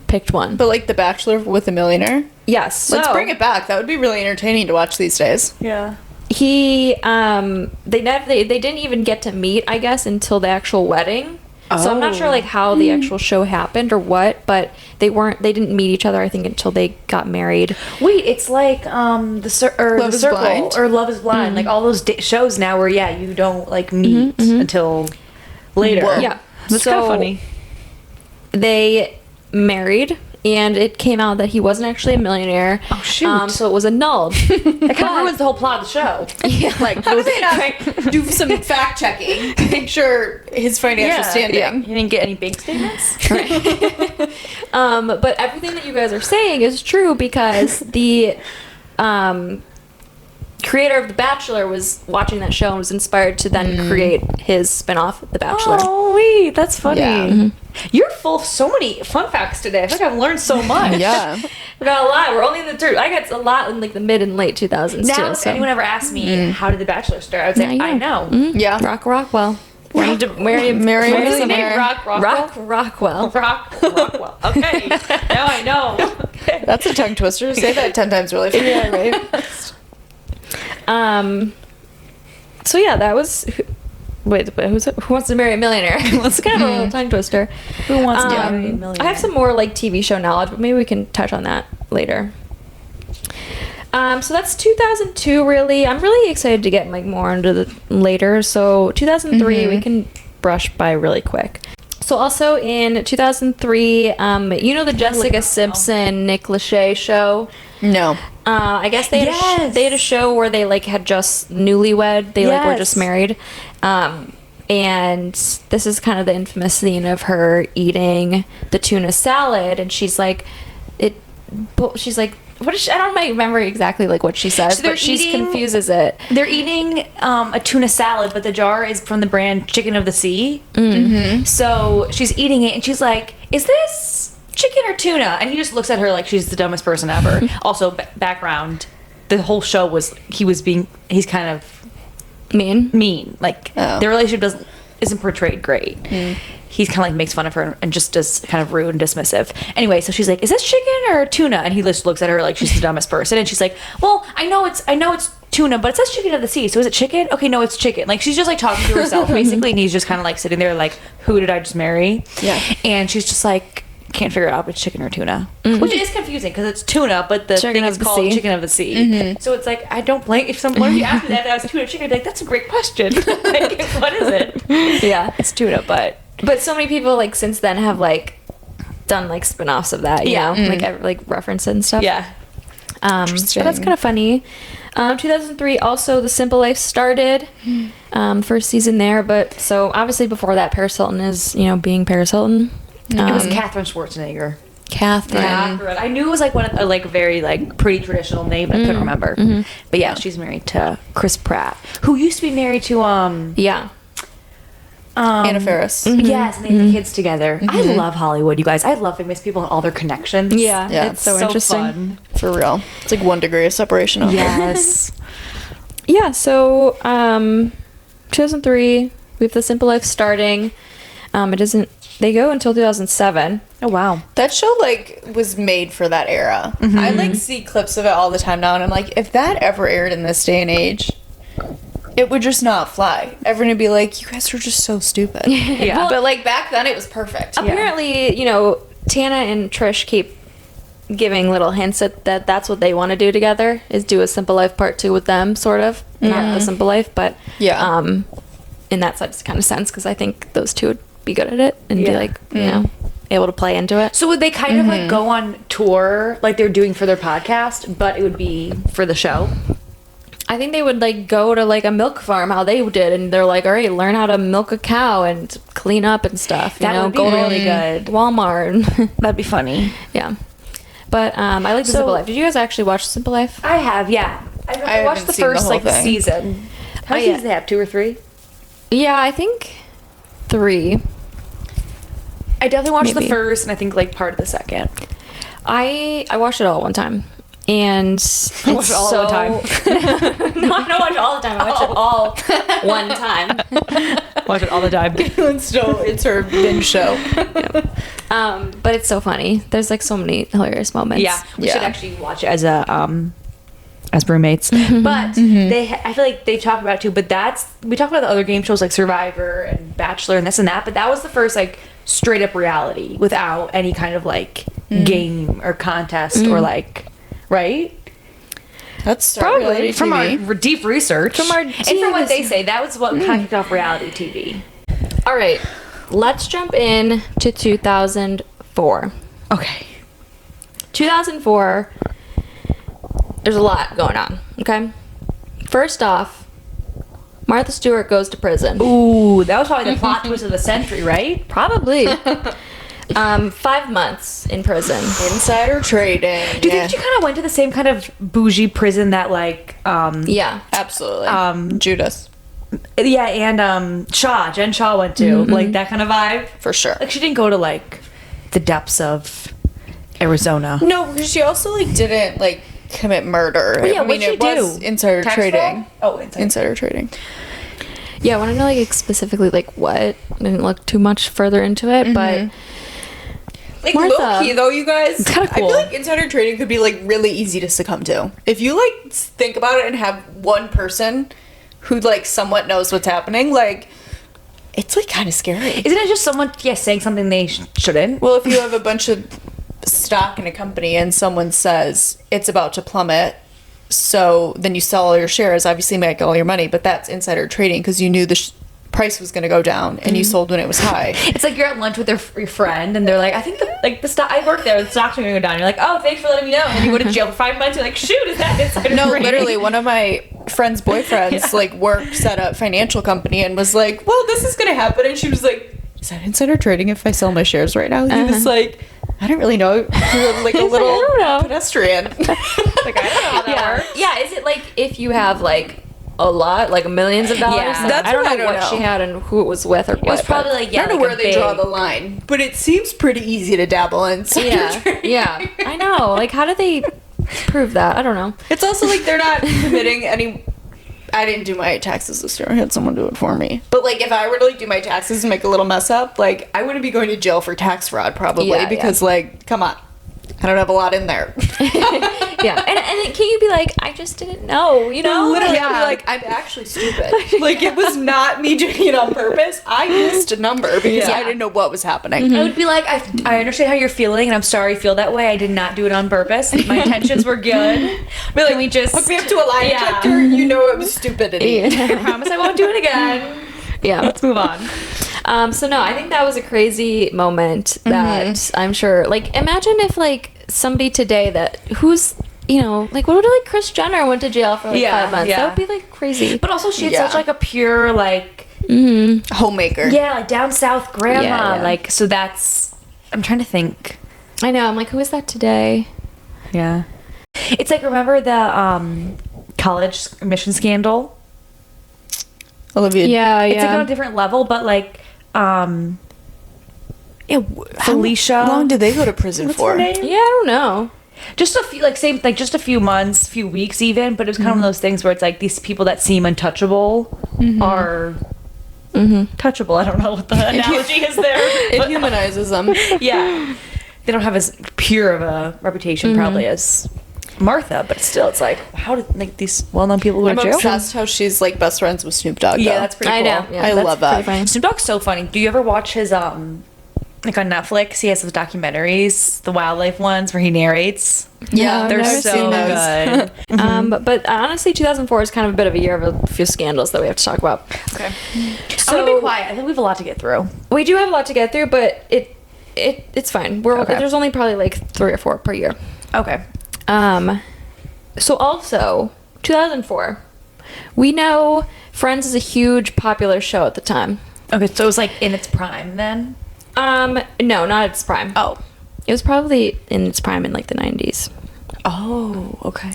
[SPEAKER 2] picked one.
[SPEAKER 3] But like The Bachelor with a Millionaire.
[SPEAKER 2] Yes,
[SPEAKER 3] Let's bring it back. That would be really entertaining to watch these days.
[SPEAKER 1] Yeah.
[SPEAKER 2] He they didn't even get to meet, I guess, until the actual wedding. So I'm not sure like how the actual show happened or what, but they didn't meet each other, I think, until they got married.
[SPEAKER 1] Wait, it's like
[SPEAKER 3] Love
[SPEAKER 1] The
[SPEAKER 3] is
[SPEAKER 1] Circle
[SPEAKER 3] Blind?
[SPEAKER 1] or Love is Blind, like all those shows now where you don't like meet until later.
[SPEAKER 3] Whoa.
[SPEAKER 2] Yeah,
[SPEAKER 1] That's kind of funny.
[SPEAKER 2] They married, and it came out that he wasn't actually a millionaire.
[SPEAKER 1] Oh, shoot.
[SPEAKER 2] So it was annulled.
[SPEAKER 1] That kind of ruins the whole plot of the show.
[SPEAKER 2] Yeah,
[SPEAKER 3] Like, how do they not do some fact checking to make sure his financial standing?
[SPEAKER 1] Yeah. You didn't get any bank statements?
[SPEAKER 2] but everything that you guys are saying is true because the creator of The Bachelor was watching that show and was inspired to then create his spinoff, The Bachelor.
[SPEAKER 1] Oh, wait, that's funny.
[SPEAKER 3] Yeah.
[SPEAKER 1] You're full of so many fun facts today. I think I've learned so much.
[SPEAKER 3] Yeah.
[SPEAKER 2] We got a lot. We're only in the third. I got a lot in like the mid and late 2000s
[SPEAKER 1] Now,
[SPEAKER 2] too.
[SPEAKER 1] if
[SPEAKER 2] So.
[SPEAKER 1] anyone ever asked me, how did The Bachelor start? I would say,
[SPEAKER 2] Now you
[SPEAKER 1] I know.
[SPEAKER 3] Yeah.
[SPEAKER 2] Rockwell.
[SPEAKER 3] Marry a millionaire.
[SPEAKER 2] Rockwell.
[SPEAKER 1] Rockwell. Okay. Now I know. Okay.
[SPEAKER 3] That's a tongue twister. Say that 10 times really fast.
[SPEAKER 2] Yeah, right. So yeah, that was. Wait, who's it? Who Wants to Marry a Millionaire? It's kind of a little tongue twister.
[SPEAKER 1] Who wants to marry a millionaire?
[SPEAKER 2] I have some more like TV show knowledge, but maybe we can touch on that later. So that's 2002. Really, I'm really excited to get like more into the later. So 2003, we can brushed by really quick. So also in 2003, the Jessica Simpson, Nick Lachey show?
[SPEAKER 3] No.
[SPEAKER 2] I guess they had a show where they like had just newlywed. They like were just married. And this is kind of the infamous scene of her eating the tuna salad, and she's like, what is she, I don't remember exactly like what she says, but she confuses it.
[SPEAKER 1] They're eating a tuna salad, but the jar is from the brand Chicken of the Sea. Mm-hmm. So she's eating it, and she's like, "Is this chicken or tuna?" And he just looks at her like she's the dumbest person ever. Also, background: the whole show was he's kind of mean. Like their relationship isn't portrayed great. He's kind of like makes fun of her and just does kind of rude and dismissive. Anyway, so she's like, "Is this chicken or tuna?" And he just looks at her like she's the dumbest person. And she's like, "Well, I know it's tuna, but it says Chicken of the Sea. So is it chicken? Okay, no, it's chicken." Like she's just like talking to herself basically, and he's just kind of like sitting there like, "Who did I just marry?" Yeah. And she's just like, can't figure out if it's chicken or tuna, which is confusing because it's tuna, but the thing is called Chicken of the Sea. So it's like, I don't blame if someone if you asked me that was tuna or chicken, I'd be like, that's a great question. Like, what is it?
[SPEAKER 2] Yeah,
[SPEAKER 1] it's tuna, but
[SPEAKER 2] so many people like since then have like done like spin-offs of that, you know, like reference it and stuff.
[SPEAKER 1] Yeah.
[SPEAKER 2] But that's kind of funny. 2003 also The Simple Life started, first season there, but so obviously before that Paris Hilton is, being Paris Hilton.
[SPEAKER 1] It was Catherine Schwarzenegger.
[SPEAKER 2] Catherine.
[SPEAKER 1] I knew it was like one of like a very like pretty traditional name, but I couldn't remember. But yeah, she's married to Chris Pratt, who used to be married to
[SPEAKER 3] Anna Faris.
[SPEAKER 1] Yes, and they had the kids together. I love Hollywood, you guys. I love famous people and all their connections.
[SPEAKER 2] Yeah, it's so interesting.
[SPEAKER 1] Fun.
[SPEAKER 3] For real. It's like 1 degree of separation.
[SPEAKER 1] Yes.
[SPEAKER 2] Yeah, so 2003, we have The Simple Life starting. They go until 2007.
[SPEAKER 1] Oh, wow.
[SPEAKER 3] That show, like, was made for that era. I, like, see clips of it all the time now, and I'm like, if that ever aired in this day and age, it would just not fly. Everyone would be like, you guys are just so stupid. Yeah. Well, but, like, back then, it was perfect.
[SPEAKER 2] Apparently, Tana and Trish keep giving little hints at that's what they want to do together, is do a Simple Life part 2 with them, sort of. Not The Simple Life, but in that kind of sense, because I think those two would be good at it and be like, able to play into it.
[SPEAKER 1] So would they kind of like go on tour like they're doing for their podcast, but it would be for the show?
[SPEAKER 2] I think they would like go to like a milk farm, how they did, and they're like, all right, learn how to milk a cow and clean up and stuff.
[SPEAKER 1] That would be really good.
[SPEAKER 2] Walmart.
[SPEAKER 1] That'd be funny.
[SPEAKER 2] Yeah. But I like The Simple Life. Did you guys actually watch Simple Life?
[SPEAKER 1] I have, yeah. I watched the first season. How many seasons do they have? 2 or 3?
[SPEAKER 2] Yeah, I think 3.
[SPEAKER 1] I definitely watched the first, and I think like part of the second.
[SPEAKER 2] I watched it all at one time, and
[SPEAKER 1] I watched it all at one time.
[SPEAKER 2] No, I don't watch it all the time. I watch it all one time.
[SPEAKER 1] Watch it all the time.
[SPEAKER 3] It's her binge show.
[SPEAKER 2] But it's so funny. There's like so many hilarious moments.
[SPEAKER 1] Yeah, we should actually watch it as roommates. But I feel like they talk about it too. But we talk about the other game shows like Survivor and Bachelor and this and that. But that was the first like straight up reality without any kind of like game or contest or like, right?
[SPEAKER 3] That's
[SPEAKER 1] probably from our deep research. And from what they say, that was what kind of kicked off reality TV.
[SPEAKER 2] All right, let's jump in to 2004.
[SPEAKER 1] Okay.
[SPEAKER 2] 2004, there's a lot going on, okay? First off, Martha Stewart goes to prison.
[SPEAKER 1] Ooh, that was probably the plot twist of the century, right?
[SPEAKER 2] Probably. 5 months in prison.
[SPEAKER 3] Insider trading.
[SPEAKER 1] Do you think she kind of went to the same kind of bougie prison that like
[SPEAKER 3] yeah, absolutely. Judas.
[SPEAKER 1] Yeah, and Jen Shaw went to, like that kind of vibe?
[SPEAKER 3] For sure.
[SPEAKER 1] Like she didn't go to like the depths of Arizona.
[SPEAKER 3] No, because she also like didn't like commit murder.
[SPEAKER 1] Well, yeah, what did she do?
[SPEAKER 3] Insider trading.
[SPEAKER 1] Oh,
[SPEAKER 3] insider trading.
[SPEAKER 2] Yeah, I want to know like specifically like what. I didn't look too much further into it, but
[SPEAKER 3] like low key though, you guys.
[SPEAKER 1] It's kind of cool.
[SPEAKER 3] I feel like insider trading could be like really easy to succumb to if you like think about it and have one person who like somewhat knows what's happening. Like, it's like kind of scary.
[SPEAKER 1] Isn't it just someone saying something they shouldn't?
[SPEAKER 3] Well, if you have a bunch of stock in a company and someone says it's about to plummet, so then you sell all your shares, obviously make all your money, but that's insider trading because you knew the price was going to go down and you sold when it was high.
[SPEAKER 1] It's like you're at lunch with your friend and they're like, I think the stock, I work there, the stocks are going to go down. You're like, oh, thanks for letting me know. And you go to jail for 5 months. You're like, shoot, is that inside
[SPEAKER 3] No,
[SPEAKER 1] brain?
[SPEAKER 3] literally, one of my friend's boyfriends like worked at a financial company and was like, well, this is going to happen. And she was like, is that insider trading if I sell my shares right now? He was like, I don't really know. You're like a little pedestrian.
[SPEAKER 1] Like, I don't know how that works.
[SPEAKER 2] Yeah, is it like if you have like a lot, like millions of dollars?
[SPEAKER 1] Yeah.
[SPEAKER 3] That's
[SPEAKER 2] I don't
[SPEAKER 3] what
[SPEAKER 2] know what she had and who it was with or
[SPEAKER 1] It was probably like, yeah,
[SPEAKER 3] I don't know
[SPEAKER 1] like
[SPEAKER 3] where
[SPEAKER 1] a
[SPEAKER 3] they draw
[SPEAKER 1] big-
[SPEAKER 3] the line, but it seems pretty easy to dabble in insider
[SPEAKER 2] Yeah,
[SPEAKER 3] trading.
[SPEAKER 2] yeah. I know. Like, how did they prove that? I don't know.
[SPEAKER 3] It's also like they're not committing any. I didn't do my taxes this year. I had someone do it for me. But like, if I were to like do my taxes and make a little mess up, like I wouldn't be going to jail for tax fraud probably
[SPEAKER 2] Yeah,
[SPEAKER 3] because like, come on, I don't have a lot in there.
[SPEAKER 2] Yeah, and then can you be like, I just didn't know, you know?
[SPEAKER 3] Literally,
[SPEAKER 2] Yeah.
[SPEAKER 3] I'd be like, I'm actually stupid. Like it was not me doing it on purpose. I missed a number because I didn't know what was happening.
[SPEAKER 1] I would be like, I understand how you're feeling, and I'm sorry you feel that way. I did not do it on purpose. My intentions were good. But can we just
[SPEAKER 3] Hook me up to a lie detector. You know it was stupidity.
[SPEAKER 1] I promise I won't do it again.
[SPEAKER 2] Yeah.
[SPEAKER 1] Let's move on.
[SPEAKER 2] So no, I think that was a crazy moment that I'm sure, like, imagine if like somebody today who's, you know, like what would like Kris Jenner went to jail for like 5 months?
[SPEAKER 1] Yeah.
[SPEAKER 2] That would be like crazy.
[SPEAKER 1] But also, she had
[SPEAKER 3] Yeah.
[SPEAKER 1] such like a pure like
[SPEAKER 3] Homemaker.
[SPEAKER 1] yeah, like down south grandma.
[SPEAKER 2] Yeah, yeah.
[SPEAKER 1] Like so that's. I'm trying to think.
[SPEAKER 2] I know. I'm like, who is that today?
[SPEAKER 1] Yeah. It's like, remember the college admission scandal?
[SPEAKER 3] Olivia.
[SPEAKER 2] Yeah,
[SPEAKER 1] It's like
[SPEAKER 2] yeah.
[SPEAKER 1] on a different level, but like yeah, Felicia.
[SPEAKER 3] How long did they go to prison
[SPEAKER 1] What's
[SPEAKER 3] for?
[SPEAKER 1] her name?
[SPEAKER 2] Yeah, I don't know.
[SPEAKER 1] Just a few, like same, like just a few months, few weeks even. But it was kind of one of those things where it's like these people that seem untouchable are touchable. I don't know what the analogy is there.
[SPEAKER 3] It
[SPEAKER 1] but,
[SPEAKER 3] humanizes them.
[SPEAKER 1] yeah, they don't have as pure of a reputation probably as Martha, but still, it's like, how did like these well-known people go
[SPEAKER 3] I'm
[SPEAKER 1] to jail?
[SPEAKER 3] obsessed how she's like best friends with Snoop Dogg.
[SPEAKER 1] Yeah,
[SPEAKER 3] though.
[SPEAKER 1] that's pretty
[SPEAKER 2] I
[SPEAKER 1] cool.
[SPEAKER 2] know. Yeah,
[SPEAKER 3] I
[SPEAKER 2] that's
[SPEAKER 3] love that.
[SPEAKER 2] pretty funny.
[SPEAKER 1] Snoop Dogg's so funny. Do you ever watch his like on Netflix? He has those documentaries, the wildlife ones where he narrates.
[SPEAKER 3] Yeah,
[SPEAKER 2] I've
[SPEAKER 1] They're
[SPEAKER 2] never
[SPEAKER 1] so
[SPEAKER 2] seen those.
[SPEAKER 1] good.
[SPEAKER 2] But honestly, 2004 is kind of a bit of a year of a few scandals that we have to talk about.
[SPEAKER 1] Okay.
[SPEAKER 2] So
[SPEAKER 1] I'm gonna be quiet. I think we have a lot to get through.
[SPEAKER 2] we do have a lot to get through, but it's fine.
[SPEAKER 1] Okay.
[SPEAKER 2] There's only probably like 3 or 4 per year.
[SPEAKER 1] Okay.
[SPEAKER 2] So also 2004, we know Friends is a huge popular show at the time.
[SPEAKER 1] Okay, so it was like in its prime then?
[SPEAKER 2] No, not its prime.
[SPEAKER 1] Oh.
[SPEAKER 2] It was probably in its prime in like the 90s.
[SPEAKER 1] Oh, okay.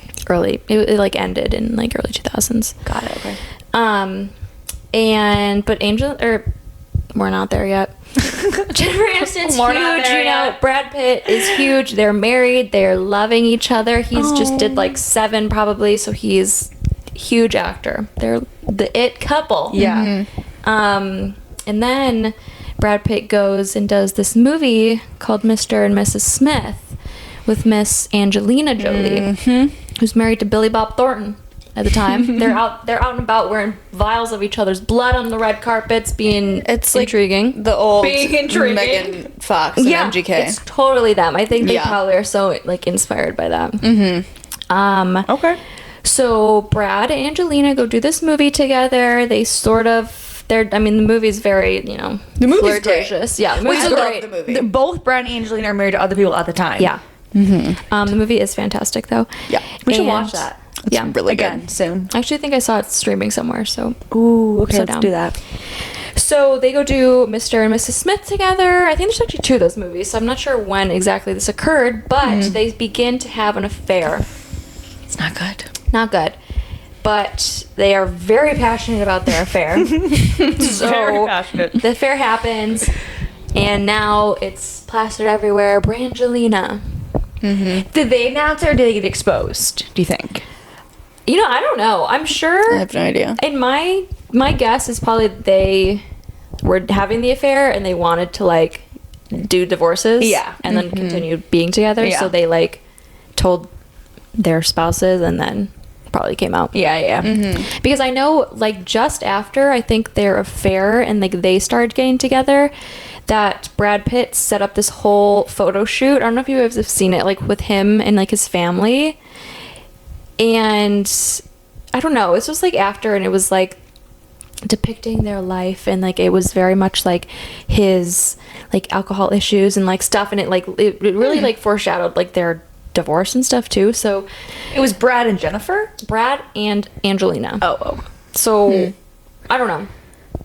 [SPEAKER 2] It like ended in like early 2000s.
[SPEAKER 1] Got it, okay.
[SPEAKER 2] But we're not there yet. Jennifer Aniston's
[SPEAKER 1] We're
[SPEAKER 2] huge,
[SPEAKER 1] not there
[SPEAKER 2] you know.
[SPEAKER 1] yet.
[SPEAKER 2] Brad Pitt is huge. They're married. They're loving each other. He's just did like 7 probably, so he's huge actor. They're the it couple.
[SPEAKER 1] Yeah.
[SPEAKER 2] And then Brad Pitt goes and does this movie called Mr. and Mrs. Smith with Miss Angelina Jolie, who's married to Billy Bob Thornton at the time. They're out and about wearing vials of each other's blood on the red carpets, being
[SPEAKER 3] It's like
[SPEAKER 2] intriguing.
[SPEAKER 3] the old
[SPEAKER 1] Being intriguing.
[SPEAKER 3] Megan Fox and MGK.
[SPEAKER 2] It's totally them. I think they
[SPEAKER 3] Yeah.
[SPEAKER 2] probably are so like inspired by that.
[SPEAKER 1] Okay.
[SPEAKER 2] So Brad and Angelina go do this movie together. They sort of the movie's very, you know,
[SPEAKER 3] The movie's great.
[SPEAKER 2] flirtatious. Yeah, the movie's
[SPEAKER 3] I love
[SPEAKER 2] great.
[SPEAKER 3] the movie.
[SPEAKER 1] Both Brad and Angelina are married to other people at the time.
[SPEAKER 2] Yeah. The movie is fantastic though.
[SPEAKER 3] Yeah.
[SPEAKER 1] We should
[SPEAKER 2] And-
[SPEAKER 1] watch that.
[SPEAKER 3] It's
[SPEAKER 2] Yeah.
[SPEAKER 3] really
[SPEAKER 1] Again,
[SPEAKER 3] good.
[SPEAKER 1] soon.
[SPEAKER 2] I actually think I saw it streaming somewhere. So
[SPEAKER 1] Ooh, okay,
[SPEAKER 2] So
[SPEAKER 1] let's
[SPEAKER 2] down.
[SPEAKER 1] do that.
[SPEAKER 2] So they go do Mr. and Mrs. Smith together. I think there's actually 2 of those movies, so I'm not sure when exactly this occurred, but they begin to have an affair.
[SPEAKER 1] It's not good.
[SPEAKER 2] Not good. But they are very passionate about their affair. So
[SPEAKER 1] Very passionate.
[SPEAKER 2] the affair happens, and now it's plastered everywhere. Brangelina.
[SPEAKER 1] Did they announce it or did they get exposed, do you think?
[SPEAKER 2] You know, I don't know. I'm sure.
[SPEAKER 3] I have no idea.
[SPEAKER 2] And my guess is probably they were having the affair and they wanted to like do divorces,
[SPEAKER 1] Yeah.
[SPEAKER 2] and then continue being together.
[SPEAKER 1] Yeah.
[SPEAKER 2] So they like told their spouses, and then probably came out.
[SPEAKER 1] Yeah, yeah.
[SPEAKER 2] Because I know like just after I think their affair and like they started getting together, that Brad Pitt set up this whole photo shoot. I don't know if you guys have seen it, like with him and like his family. And I don't know, it's just like after, and it was like depicting their life, and like it was very much like his like alcohol issues and like stuff, and it really like foreshadowed like their divorce and stuff too. So
[SPEAKER 1] It was Brad and Jennifer?
[SPEAKER 2] Brad and Angelina.
[SPEAKER 1] Oh.
[SPEAKER 2] So I don't know.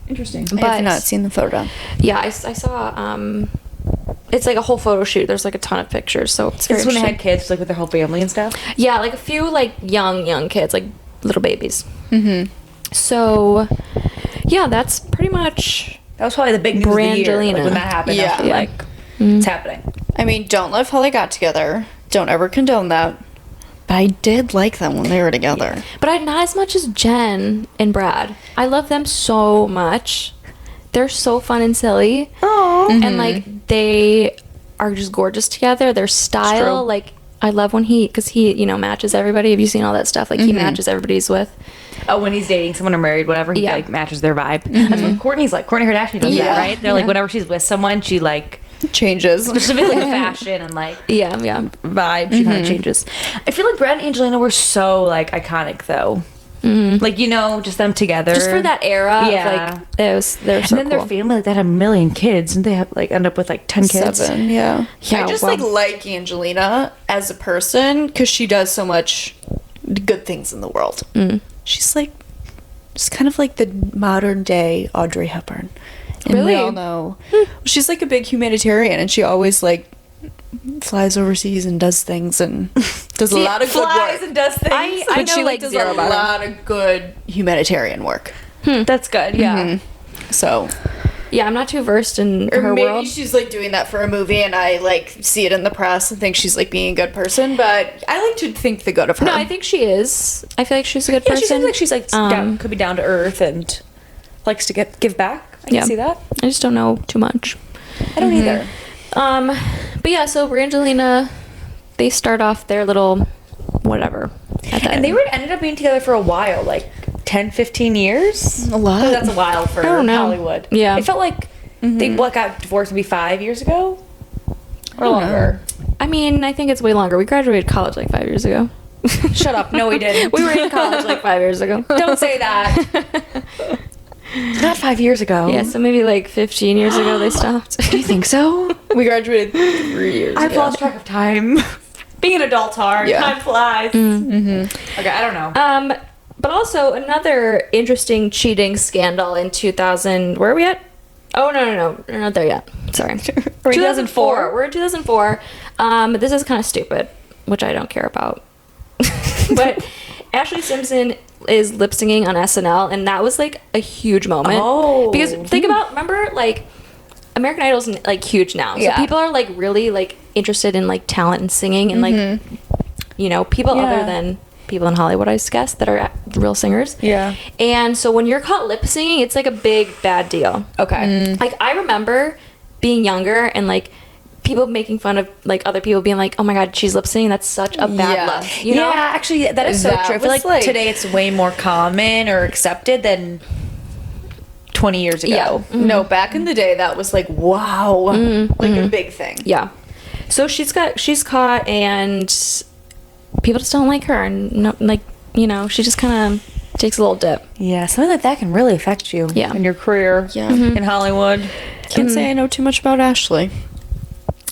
[SPEAKER 1] Interesting.
[SPEAKER 3] I have not seen the photo.
[SPEAKER 2] Yeah, I saw it's like a whole photo shoot. There's like a ton of pictures, so it's very
[SPEAKER 1] This is when they had
[SPEAKER 2] interesting.
[SPEAKER 1] kids, like with their whole family and stuff?
[SPEAKER 2] Yeah, like a few like young kids, like little babies. So yeah, that's pretty much
[SPEAKER 1] That was probably the big news of the year.
[SPEAKER 2] Brangelina.
[SPEAKER 1] Like when that happened,
[SPEAKER 3] Yeah.
[SPEAKER 1] I was like, it's happening.
[SPEAKER 3] I mean, don't love how they got together. Don't ever condone that. But I did like them when they were together.
[SPEAKER 2] But not as much as Jen and Brad. I love them so much. They're so fun and silly.
[SPEAKER 1] Oh.
[SPEAKER 2] And like they are just gorgeous together. Their style,
[SPEAKER 3] true.
[SPEAKER 2] like I love when because he, you know, matches everybody. Have you seen all that stuff? Like he matches everybody's with.
[SPEAKER 1] Oh, when he's dating someone or married, whatever, he
[SPEAKER 2] Yeah.
[SPEAKER 1] like matches their vibe. That's what Courtney's like. Courtney Kardashian does
[SPEAKER 2] Yeah.
[SPEAKER 1] that, right? They're like, whenever she's with someone, she like,
[SPEAKER 3] Changes.
[SPEAKER 1] specifically the fashion and like
[SPEAKER 2] Yeah.
[SPEAKER 1] vibe, she kind of changes. I feel like Brad and Angelina were so like iconic though. Like, you know, just them together.
[SPEAKER 2] Just for that era.
[SPEAKER 1] Yeah.
[SPEAKER 2] Of, like they're so
[SPEAKER 1] And then their
[SPEAKER 2] cool.
[SPEAKER 1] family, like, they had 1 million kids, and they have like end up with like 10 kids.
[SPEAKER 3] 7, yeah.
[SPEAKER 2] Yeah,
[SPEAKER 3] I just
[SPEAKER 2] wow.
[SPEAKER 3] like Angelina as a person because she does so much good things in the world. She's like, just kind of like the modern day Audrey Hepburn. And we
[SPEAKER 2] Really?
[SPEAKER 3] all know. She's like a big humanitarian, and she always like flies overseas and does things and does a lot of good
[SPEAKER 1] Flies
[SPEAKER 3] work.
[SPEAKER 1] and does things.
[SPEAKER 2] I
[SPEAKER 3] But
[SPEAKER 2] know
[SPEAKER 3] she
[SPEAKER 2] like
[SPEAKER 3] does
[SPEAKER 2] zero
[SPEAKER 3] a
[SPEAKER 2] about her.
[SPEAKER 3] lot of good humanitarian work.
[SPEAKER 1] That's good, yeah.
[SPEAKER 3] So,
[SPEAKER 2] Yeah, I'm not too versed in
[SPEAKER 3] or
[SPEAKER 2] her
[SPEAKER 3] maybe
[SPEAKER 2] world.
[SPEAKER 3] she's like doing that for a movie, and I like see it in the press and think she's like being a good person. But I like to think the good of her.
[SPEAKER 2] No, I think she is. I feel like she's a good
[SPEAKER 1] Yeah,
[SPEAKER 2] person.
[SPEAKER 1] she seems like she's like could be down to earth and likes to give back. I can see that.
[SPEAKER 2] I just don't know too much.
[SPEAKER 1] I don't either.
[SPEAKER 2] But yeah, so Brangelina, they start off their little whatever.
[SPEAKER 1] And they ended up being together for a while, like 10, 15 years.
[SPEAKER 3] A lot.
[SPEAKER 1] Oh, that's a while for
[SPEAKER 2] I don't know.
[SPEAKER 1] Hollywood.
[SPEAKER 2] Yeah.
[SPEAKER 1] It felt like they got divorced maybe 5 years ago or longer.
[SPEAKER 2] I mean, I think it's way longer. We graduated college like 5 years ago.
[SPEAKER 1] Shut up. No, we didn't.
[SPEAKER 2] We were in college like 5 years ago.
[SPEAKER 1] Don't say that. Not 5 years ago.
[SPEAKER 2] Yeah, so maybe like 15 years ago they stopped.
[SPEAKER 1] Do you think so?
[SPEAKER 3] We graduated 3 years
[SPEAKER 1] I've
[SPEAKER 3] ago.
[SPEAKER 1] lost track of time. Being an adult's hard.
[SPEAKER 3] Yeah.
[SPEAKER 1] Time flies. Okay, I don't know.
[SPEAKER 2] But also another interesting cheating scandal in 2000. Where are we at? Oh no, we're not there yet. Sorry.
[SPEAKER 1] We're in 2004.
[SPEAKER 2] We're in 2004. This is kind of stupid, which I don't care about. But Ashley Simpson is lip singing on SNL, and that was like a huge moment.
[SPEAKER 1] Oh.
[SPEAKER 2] Because remember like American Idol's like huge now, so
[SPEAKER 1] Yeah.
[SPEAKER 2] people are like really like interested in like talent and singing and like you know people
[SPEAKER 1] Yeah.
[SPEAKER 2] other than people in Hollywood, I guess, that are real singers.
[SPEAKER 1] Yeah.
[SPEAKER 2] And so when you're caught lip singing, it's like a big bad deal.
[SPEAKER 1] Okay.
[SPEAKER 2] Like I remember being younger and like people making fun of like other people being like, oh my god, she's lip singing, that's such a bad
[SPEAKER 3] Yeah.
[SPEAKER 2] look, you know?
[SPEAKER 1] Yeah, actually, that is so
[SPEAKER 3] That
[SPEAKER 1] true. I feel
[SPEAKER 3] was,
[SPEAKER 1] like,
[SPEAKER 3] like-
[SPEAKER 1] today it's way more common or accepted than 20 years ago.
[SPEAKER 2] Yeah.
[SPEAKER 3] No, back in the day, that was like, wow. Like a big thing.
[SPEAKER 2] Yeah. So she's caught and people just don't like her, and no, like, you know, she just kind of takes a little dip.
[SPEAKER 1] Yeah, something like that can really affect you
[SPEAKER 2] Yeah.
[SPEAKER 1] in your career
[SPEAKER 3] Yeah.
[SPEAKER 1] in Hollywood.
[SPEAKER 3] Can't say I know too much about Ashley.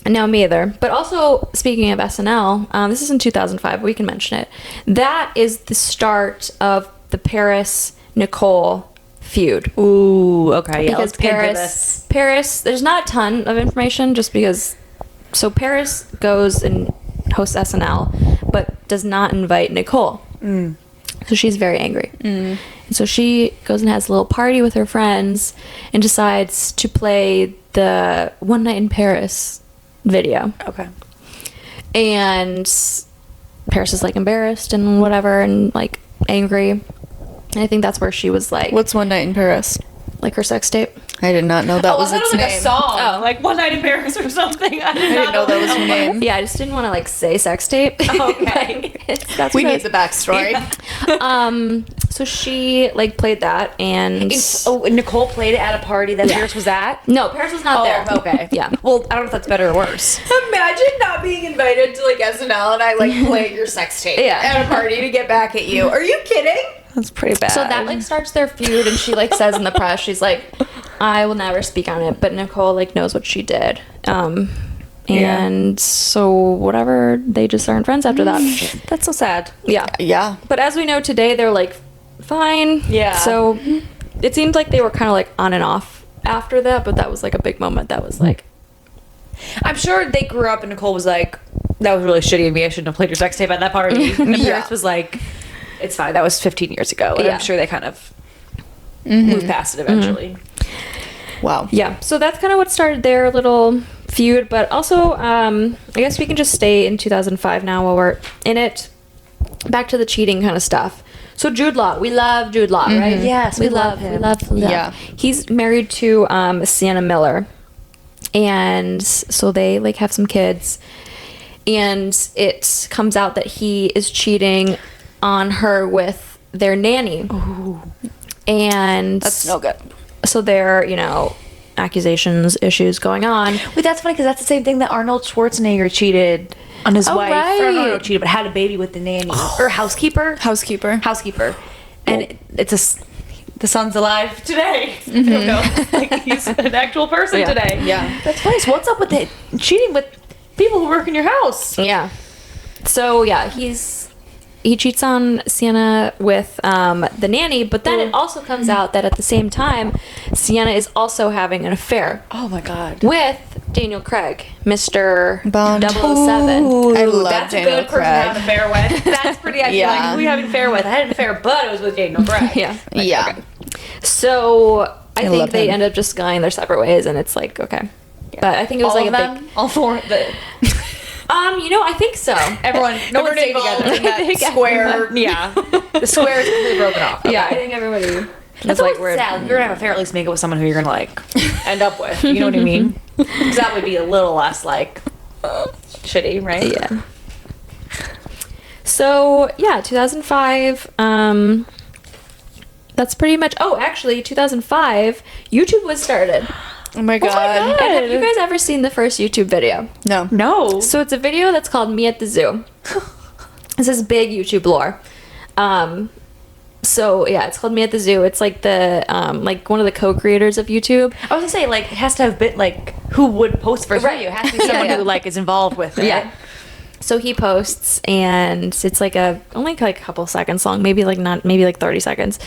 [SPEAKER 2] No, me either. But also, speaking of SNL, this is in 2005. We can mention it. That is the start of the Paris Nicole feud.
[SPEAKER 1] Ooh, okay, yeah.
[SPEAKER 2] Because
[SPEAKER 1] Let's get into this.
[SPEAKER 2] Paris, there's not a ton of information just because. So Paris goes and hosts SNL, but does not invite Nicole. So she's very angry. And so she goes and has a little party with her friends and decides to play the One Night in Paris video.
[SPEAKER 1] Okay.
[SPEAKER 2] And Paris is like embarrassed and whatever and like angry. And I think that's where she was like,
[SPEAKER 3] What's One Night in Paris?
[SPEAKER 2] like her sex tape.
[SPEAKER 3] I did not know that was
[SPEAKER 1] I thought
[SPEAKER 3] its
[SPEAKER 1] it was like
[SPEAKER 3] name.
[SPEAKER 1] a song. Like One Night in Paris or something. I
[SPEAKER 3] didn't know that was her name.
[SPEAKER 2] Yeah, I just didn't want to like say sex tape.
[SPEAKER 1] Okay.
[SPEAKER 2] That's
[SPEAKER 3] We
[SPEAKER 2] what
[SPEAKER 3] need the backstory.
[SPEAKER 2] So she like played that and
[SPEAKER 1] Nicole played it at a party that Paris was at?
[SPEAKER 2] no, Paris was not there.
[SPEAKER 1] Okay.
[SPEAKER 2] Yeah.
[SPEAKER 1] Well, I don't know if that's better or worse.
[SPEAKER 3] Imagine not being invited to like SNL and I like play your sex tape
[SPEAKER 2] Yeah.
[SPEAKER 3] at a party to get back at you. Are you kidding?
[SPEAKER 1] That's pretty bad.
[SPEAKER 2] So that like starts their feud, and she like says in the press, she's like, I will never speak on it, but Nicole like knows what she did. And so whatever, they just aren't friends after that.
[SPEAKER 1] That's so sad.
[SPEAKER 2] Yeah.
[SPEAKER 3] Yeah.
[SPEAKER 2] But as we know today, they're like fine.
[SPEAKER 1] Yeah.
[SPEAKER 2] So it seemed like they were kind of like on and off after that, but that was like a big moment. That was like,
[SPEAKER 1] I'm sure they grew up and Nicole was like, that was really shitty of me. I shouldn't have played your sex tape at that party. And the parents was like, it's fine. That was 15 years ago. And I'm sure they kind of moved past it eventually.
[SPEAKER 3] Wow.
[SPEAKER 2] yeah. So that's kind of what started their little feud. But also, I guess we can just stay in 2005 now while we're in it. Back to the cheating kind of stuff. So Jude Law, we love Jude Law, right?
[SPEAKER 1] Yes, we love him.
[SPEAKER 2] We love.
[SPEAKER 3] Yeah.
[SPEAKER 2] He's married to Sienna Miller, and so they like have some kids, and it comes out that he is cheating on her with their nanny. Ooh. And
[SPEAKER 3] That's no good.
[SPEAKER 2] so there are, you know, accusations, issues going on.
[SPEAKER 1] Wait, that's funny because that's the same thing that Arnold Schwarzenegger cheated on his wife.
[SPEAKER 2] right.
[SPEAKER 1] Or not cheated, but had a baby with the nanny. Or housekeeper.
[SPEAKER 3] Housekeeper.
[SPEAKER 1] And the son's alive today. I don't know. Like, he's an actual person today.
[SPEAKER 3] Yeah.
[SPEAKER 1] That's nice. What's up with it? Cheating with people who work in your house?
[SPEAKER 2] Yeah. So yeah, he cheats on Sienna with the nanny, but then it also comes out that at the same time, Sienna is also having an affair
[SPEAKER 1] Oh my god.
[SPEAKER 2] with Daniel Craig, Mr.
[SPEAKER 3] Bond.
[SPEAKER 2] 007.
[SPEAKER 3] I love
[SPEAKER 1] That's
[SPEAKER 3] Daniel
[SPEAKER 1] a good person to have an
[SPEAKER 3] Craig.
[SPEAKER 1] affair with. That's pretty I feel
[SPEAKER 3] Yeah.
[SPEAKER 1] like who you having an affair with? I had an affair, but it was with Daniel Craig.
[SPEAKER 2] Yeah.
[SPEAKER 3] Yeah.
[SPEAKER 2] So I think
[SPEAKER 3] love
[SPEAKER 2] they
[SPEAKER 3] him.
[SPEAKER 2] end up just going their separate ways, and it's like okay. But I think it was
[SPEAKER 1] All
[SPEAKER 2] like
[SPEAKER 1] of
[SPEAKER 2] a
[SPEAKER 1] them?
[SPEAKER 2] big.
[SPEAKER 1] All four of the
[SPEAKER 2] You know, I think so.
[SPEAKER 1] everyone no one stayed
[SPEAKER 3] involved
[SPEAKER 1] together.
[SPEAKER 3] in that
[SPEAKER 1] I think
[SPEAKER 3] square.
[SPEAKER 1] everyone- yeah. The square is completely broken off.
[SPEAKER 2] Yeah, I think everybody.
[SPEAKER 1] That's
[SPEAKER 2] was
[SPEAKER 1] like weird. Sad. If you're gonna have an affair, at least make it with someone who you're gonna like end up with. You know what I mean? Because that would be a little less like shitty, right?
[SPEAKER 2] Yeah. So yeah, 2005. That's pretty much. Oh, actually, 2005, YouTube was started.
[SPEAKER 3] Oh my god.
[SPEAKER 2] And have you guys ever seen the first YouTube video?
[SPEAKER 3] No.
[SPEAKER 1] No.
[SPEAKER 2] So it's a video that's called "Me at the Zoo." This is big YouTube lore. So yeah, it's called "Me at the Zoo." It's like the like one of the co-creators of YouTube.
[SPEAKER 1] I was gonna say like it has to have been like who would post first
[SPEAKER 2] Right.
[SPEAKER 1] video. It has to be someone
[SPEAKER 2] Yeah.
[SPEAKER 1] who like is involved with it.
[SPEAKER 2] Yeah. So he posts, and it's like only like a couple seconds long, maybe like 30 seconds.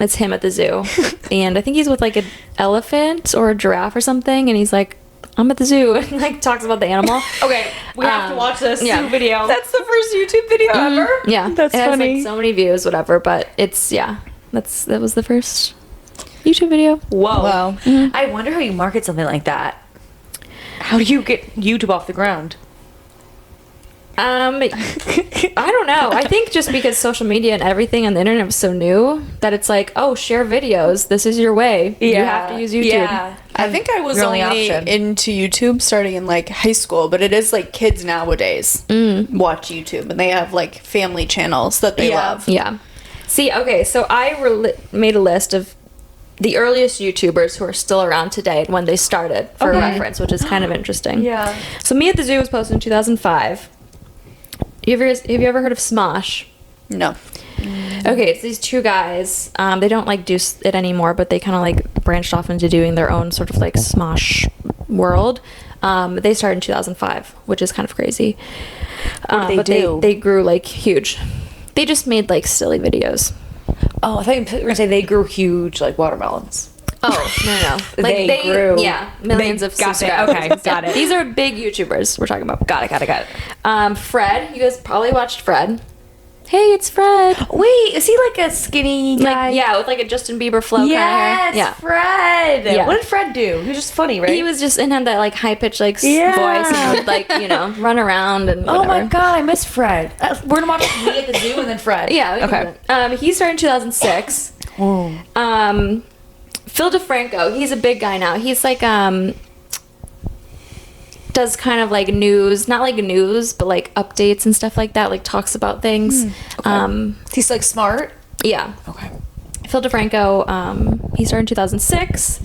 [SPEAKER 2] It's him at the zoo, and I think he's with like an elephant or a giraffe or something, and he's like, "I'm at the zoo," and like talks about the animal.
[SPEAKER 1] Okay, we have to watch this video.
[SPEAKER 3] That's the first YouTube video ever.
[SPEAKER 2] Yeah,
[SPEAKER 1] That's
[SPEAKER 2] it has,
[SPEAKER 1] funny.
[SPEAKER 2] like, so many views, whatever. But it's that was the first YouTube video.
[SPEAKER 1] Whoa.
[SPEAKER 3] Wow.
[SPEAKER 1] I wonder how you market something like that. How do you get YouTube off the ground?
[SPEAKER 2] I don't know. I think just because social media and everything on the internet was so new that it's like, oh, share videos. This is your way. You have to use YouTube.
[SPEAKER 1] Yeah.
[SPEAKER 3] I think I was
[SPEAKER 1] Your
[SPEAKER 3] only
[SPEAKER 1] only option.
[SPEAKER 3] into YouTube starting in like high school, but it is like kids nowadays watch YouTube and they have like family channels that they love.
[SPEAKER 2] Yeah. See, okay, so I made a list of the earliest YouTubers who are still around today when they started for reference, which is kind of interesting.
[SPEAKER 1] Yeah.
[SPEAKER 2] So Me at the Zoo was posted in 2005. Have you ever heard of Smosh?
[SPEAKER 3] No.
[SPEAKER 2] Okay, it's these two guys. They don't like do it anymore, but they kind of like branched off into doing their own sort of like Smosh world. They started in 2005, which is kind of crazy.
[SPEAKER 1] What did they
[SPEAKER 2] but
[SPEAKER 1] do?
[SPEAKER 2] They grew like huge. They just made like silly videos.
[SPEAKER 1] Oh, I thought you were gonna say they grew huge like watermelons.
[SPEAKER 2] Oh, no. Like
[SPEAKER 1] They grew.
[SPEAKER 2] Yeah, millions of
[SPEAKER 1] got it.
[SPEAKER 2] subscribers.
[SPEAKER 1] Okay, got it.
[SPEAKER 2] These are big YouTubers we're talking about. Got it. Fred, you guys probably watched Fred. Hey, it's Fred.
[SPEAKER 1] Wait, is he like a skinny guy?
[SPEAKER 2] Like, yeah, with like a Justin Bieber flow kind of hair.
[SPEAKER 1] Yes,
[SPEAKER 2] Yeah.
[SPEAKER 1] Fred.
[SPEAKER 2] Yeah.
[SPEAKER 1] What did Fred do? He was just funny, right?
[SPEAKER 2] He was just in had that like high pitched like
[SPEAKER 1] Yeah.
[SPEAKER 2] voice and would like run around and whatever.
[SPEAKER 1] Oh my god, I miss Fred. We're gonna watch Me at the Zoo and then Fred.
[SPEAKER 2] Yeah. we can
[SPEAKER 1] Okay.
[SPEAKER 2] do that. He started in 2006. Phil DeFranco, he's a big guy now. He's like does kind of like news, not like news, but like updates and stuff like that. Like talks about things.
[SPEAKER 1] He's like smart.
[SPEAKER 2] Yeah.
[SPEAKER 1] Okay.
[SPEAKER 2] Phil DeFranco, he started in 2006.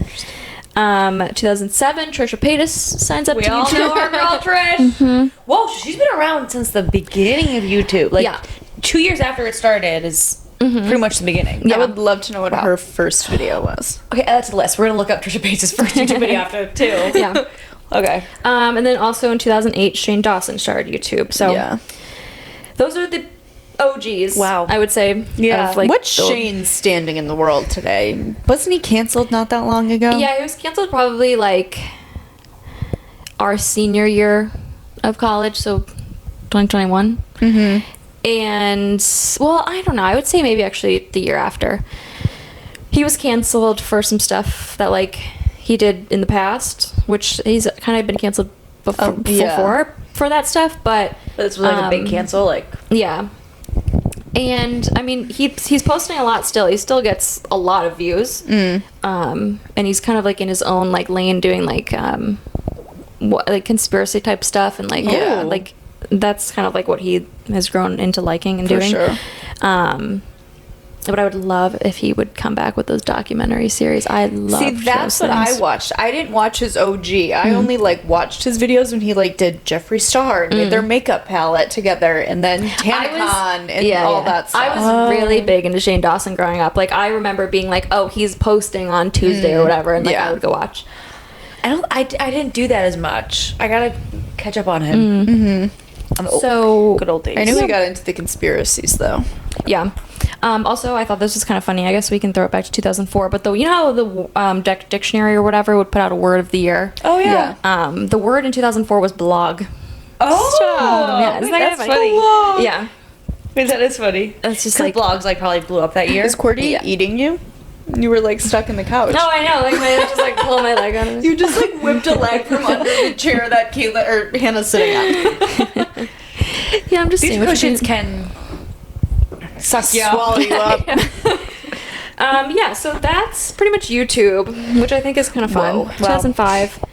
[SPEAKER 2] 2007, Trisha Paytas signs up
[SPEAKER 1] We
[SPEAKER 2] to
[SPEAKER 1] all
[SPEAKER 2] YouTube.
[SPEAKER 1] know our girl Trish. Whoa, she's been around since the beginning of YouTube. Like
[SPEAKER 2] Yeah.
[SPEAKER 1] 2 years after it started is Pretty much the beginning.
[SPEAKER 3] I would love to know what her first video was.
[SPEAKER 1] Okay, that's the list. We're gonna look up Trisha Paytas' first YouTube video after too.
[SPEAKER 2] Yeah.
[SPEAKER 1] Okay.
[SPEAKER 2] And then also in 2008, Shane Dawson started YouTube. So
[SPEAKER 3] Yeah.
[SPEAKER 2] those are the OGs.
[SPEAKER 1] Wow.
[SPEAKER 2] I would say.
[SPEAKER 1] Yeah.
[SPEAKER 2] Of, like,
[SPEAKER 3] What's
[SPEAKER 2] the-
[SPEAKER 3] Shane's standing in the world today? Wasn't he canceled not that long ago?
[SPEAKER 2] Yeah, he was canceled probably like our senior year of college, so 2021.
[SPEAKER 3] Mm-hmm.
[SPEAKER 2] And, well, I don't know. I would say maybe actually the year after. He was canceled for some stuff that, like, he did in the past, which he's kind of been canceled before for that stuff, but...
[SPEAKER 1] This was like a big cancel, like...
[SPEAKER 2] Yeah. And, I mean, he's posting a lot still. He still gets a lot of views. And he's kind of, like, in his own, like, lane doing, like, like conspiracy type stuff and, like, like... That's kind of like what he has grown into liking and doing.
[SPEAKER 3] Sure.
[SPEAKER 2] But I would love if he would come back with those documentary series. I love.
[SPEAKER 3] See, that's what I watched. I didn't watch his OG. I only like watched his videos when he like did Jeffree Star and made their makeup palette together, and then TanaCon and all that stuff.
[SPEAKER 2] I was really big into Shane Dawson growing up. Like I remember being like, "Oh, he's posting on Tuesday or whatever," and like I would go watch.
[SPEAKER 1] I didn't do that as much. I gotta catch up on him.
[SPEAKER 2] So
[SPEAKER 1] good old days.
[SPEAKER 3] I knew we got into the conspiracies though.
[SPEAKER 2] Yeah. Also, I thought this was kind of funny. I guess we can throw it back to 2004. But you know how the dictionary or whatever would put out a word of the year?
[SPEAKER 1] Oh, yeah.
[SPEAKER 2] The word in 2004 was blog.
[SPEAKER 1] Oh!
[SPEAKER 2] Yeah, isn't that
[SPEAKER 1] that's
[SPEAKER 2] funny? Yeah.
[SPEAKER 1] Wait, that is funny.
[SPEAKER 2] It's just
[SPEAKER 1] Like
[SPEAKER 2] like...
[SPEAKER 1] blogs like probably blew up that year.
[SPEAKER 3] Is Cordy eating you? You were like stuck in the couch.
[SPEAKER 2] No, I know. Like, I just like pull my leg out of it.
[SPEAKER 3] You just like whipped a leg from under the chair that Kayla or Hannah's sitting on.
[SPEAKER 2] Yeah, I'm just
[SPEAKER 1] These
[SPEAKER 2] saying what
[SPEAKER 1] cushions
[SPEAKER 2] you
[SPEAKER 1] can suck you up.
[SPEAKER 3] Swallow you up.
[SPEAKER 2] Yeah, so that's pretty much YouTube, which I think is kind of fun.
[SPEAKER 3] Whoa.
[SPEAKER 2] 2005.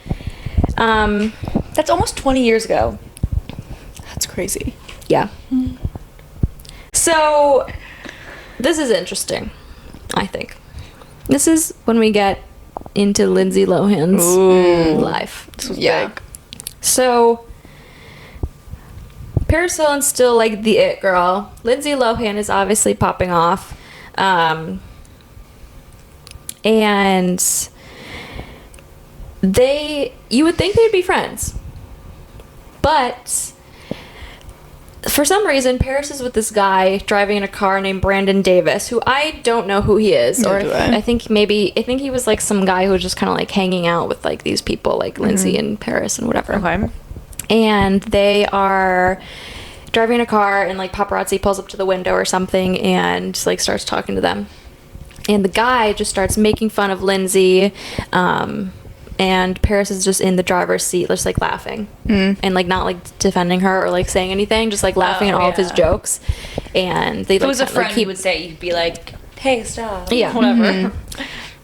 [SPEAKER 1] That's almost 20 years ago.
[SPEAKER 3] That's crazy.
[SPEAKER 2] Yeah. So, this is interesting, I think. This is when we get into Lindsay Lohan's life.
[SPEAKER 3] Yeah.
[SPEAKER 1] Big.
[SPEAKER 2] So, Paris Hilton's still like the it girl. Lindsay Lohan is obviously popping off. And you would think they'd be friends. But for some reason, Paris is with this guy driving in a car named Brandon Davis, who I don't know who he is.
[SPEAKER 3] Neither do I.
[SPEAKER 2] I think he was like some guy who was just kind of like hanging out with like these people, like Lindsay and Paris and whatever.
[SPEAKER 1] Okay.
[SPEAKER 2] And they are driving in a car, and like paparazzi pulls up to the window or something and like starts talking to them. And the guy just starts making fun of Lindsay, and Paris is just in the driver's seat, just like laughing and like not like defending her or like saying anything, just like laughing at all of his jokes. And they
[SPEAKER 1] If it
[SPEAKER 2] like,
[SPEAKER 1] was a
[SPEAKER 2] kinda,
[SPEAKER 1] friend,
[SPEAKER 2] like,
[SPEAKER 1] he would say, you'd be like, hey, stop.
[SPEAKER 2] Yeah.
[SPEAKER 1] Whatever.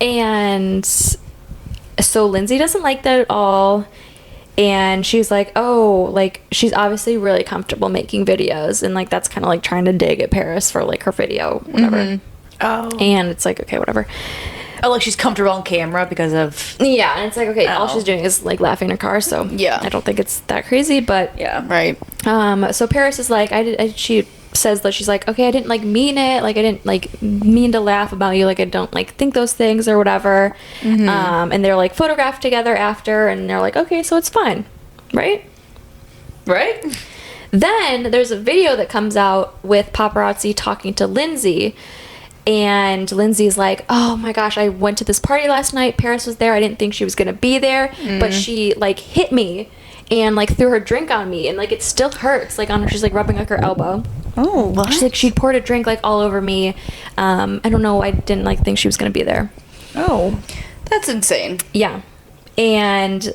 [SPEAKER 2] And so Lindsay doesn't like that at all. And she's like, oh, like, she's obviously really comfortable making videos. And, like, that's kind of, like, trying to dig at Paris for, like, her video, whatever.
[SPEAKER 1] Oh.
[SPEAKER 2] And it's like, okay, whatever.
[SPEAKER 1] Oh, like she's comfortable on camera because of...
[SPEAKER 2] Yeah, and it's like, okay, all
[SPEAKER 1] Oh.
[SPEAKER 2] she's doing is, like, laughing in her car. So,
[SPEAKER 3] Yeah.
[SPEAKER 2] I don't think it's that crazy, but...
[SPEAKER 1] Yeah.
[SPEAKER 3] Right.
[SPEAKER 2] So Paris is like, she says that she's like, okay, I didn't like mean it, like I didn't like mean to laugh about you, like I don't like think those things or whatever. And they're like photographed together after, and they're like, okay, so it's fine, right? Then there's a video that comes out with paparazzi talking to Lindsay, and Lindsay's like, oh my gosh, I went to this party last night, Paris was there, I didn't think she was gonna be there, but she like hit me and like threw her drink on me, and like it still hurts, like on her, she's like rubbing like her elbow.
[SPEAKER 3] Oh, what?
[SPEAKER 2] She's like, she poured a drink like all over me. I don't know, I didn't like think she was gonna be there.
[SPEAKER 1] Oh.
[SPEAKER 3] That's insane.
[SPEAKER 2] Yeah. And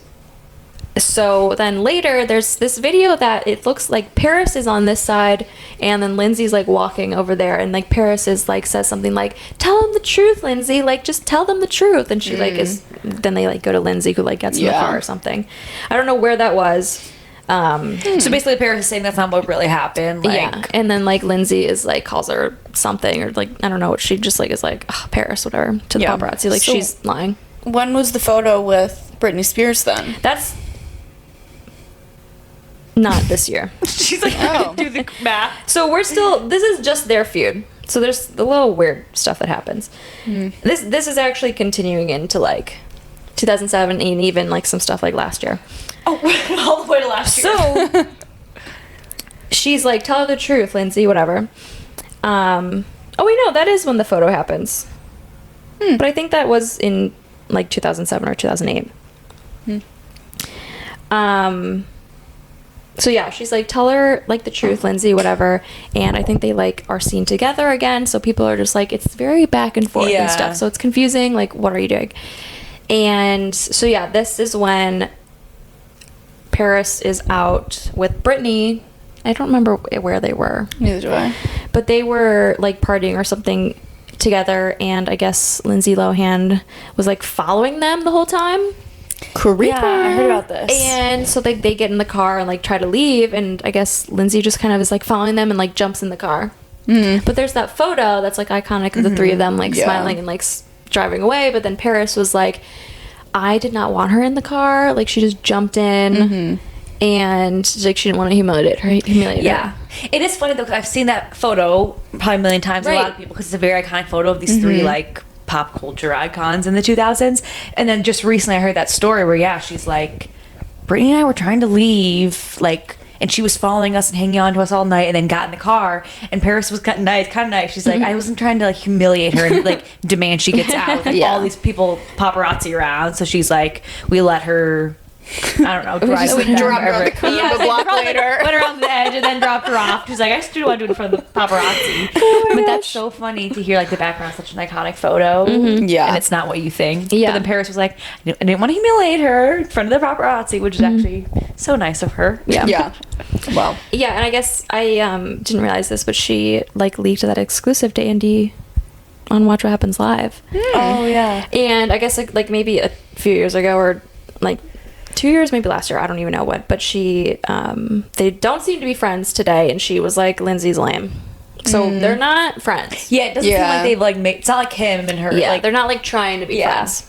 [SPEAKER 2] so then later there's this video that it looks like Paris is on this side, and then Lindsay's like walking over there, and like Paris is like says something like, tell them the truth, Lindsay, like just tell them the truth. And she like is, then they like go to Lindsay, who like gets in the car or something. I don't know where that was.
[SPEAKER 1] So basically Paris is saying that's not what really happened. Like,
[SPEAKER 2] Yeah, and then like Lindsay is like calls her something, or like I don't know what she just like is like, oh, Paris, whatever, to the
[SPEAKER 1] Yeah.
[SPEAKER 2] paparazzi, like
[SPEAKER 3] So-
[SPEAKER 2] she's lying.
[SPEAKER 3] When was the photo with Britney Spears then?
[SPEAKER 2] That's not this year.
[SPEAKER 1] she's like,
[SPEAKER 3] Oh.
[SPEAKER 1] do the math.
[SPEAKER 2] So we're still, this is just their feud. So there's the little weird stuff that happens. This is actually continuing into like 2007 and even like some stuff like last year.
[SPEAKER 1] Oh, all the way to last year.
[SPEAKER 2] So she's like, tell her the truth, Lindsey, whatever. Oh wait, no, that is when the photo happens. But I think that was in like 2007 or 2008. So yeah, she's like, tell her like the truth, Lindsey, whatever. And I think they like are seen together again. So people are just like, it's very back and forth and stuff. So it's confusing. Like, what are you doing? And so yeah, this is when Paris is out with Brittany. I don't remember where they were.
[SPEAKER 3] Neither do I.
[SPEAKER 2] But they were like partying or something together, and I guess Lindsay Lohan was like following them the whole time.
[SPEAKER 3] Creeper.
[SPEAKER 1] Yeah, I heard about this.
[SPEAKER 2] And so they get in the car and like try to leave, and I guess Lindsay just kind of is like following them and like jumps in the car. But there's that photo that's like iconic of the three of them like smiling and like driving away. But then Paris was like, I did not want her in the car. Like, she just jumped in. And like she didn't want to humiliate her.
[SPEAKER 1] Yeah. It is funny though, because I've seen that photo probably a million times with a lot of people, because it's a very iconic photo of these three like pop culture icons in the 2000s. And then just recently I heard that story where she's like, Brittany and I were trying to leave, like, and she was following us and hanging on to us all night, and then got in the car, and Paris was kind of nice. She's like, I wasn't trying to like humiliate her and like demand she gets out with like, all these people paparazzi around. So she's like, we let her, I don't know, drive with them
[SPEAKER 3] dropped her on the curb a block later.
[SPEAKER 1] Went around the edge and then dropped her off. She's like, I just didn't want to do it in front of the paparazzi. But that's so funny to hear like the background, such an iconic photo.
[SPEAKER 3] Yeah.
[SPEAKER 1] And it's not what you think.
[SPEAKER 2] Yeah.
[SPEAKER 1] But then Paris was like, I didn't want to humiliate her in front of the paparazzi, which is actually so nice of her.
[SPEAKER 2] Yeah.
[SPEAKER 3] Yeah. Wow.
[SPEAKER 2] Yeah, and I guess I didn't realize this, but she like leaked that exclusive to Andy on Watch What Happens Live.
[SPEAKER 1] Oh yeah.
[SPEAKER 2] And I guess like maybe a few years ago, or like 2 years, maybe last year, I don't even know what, but she they don't seem to be friends today, and she was like, Lindsay's lame. So they're not friends.
[SPEAKER 1] Yeah, it doesn't seem like they've like made, it's not like him and her.
[SPEAKER 2] Yeah,
[SPEAKER 1] like,
[SPEAKER 2] they're not like trying to be friends.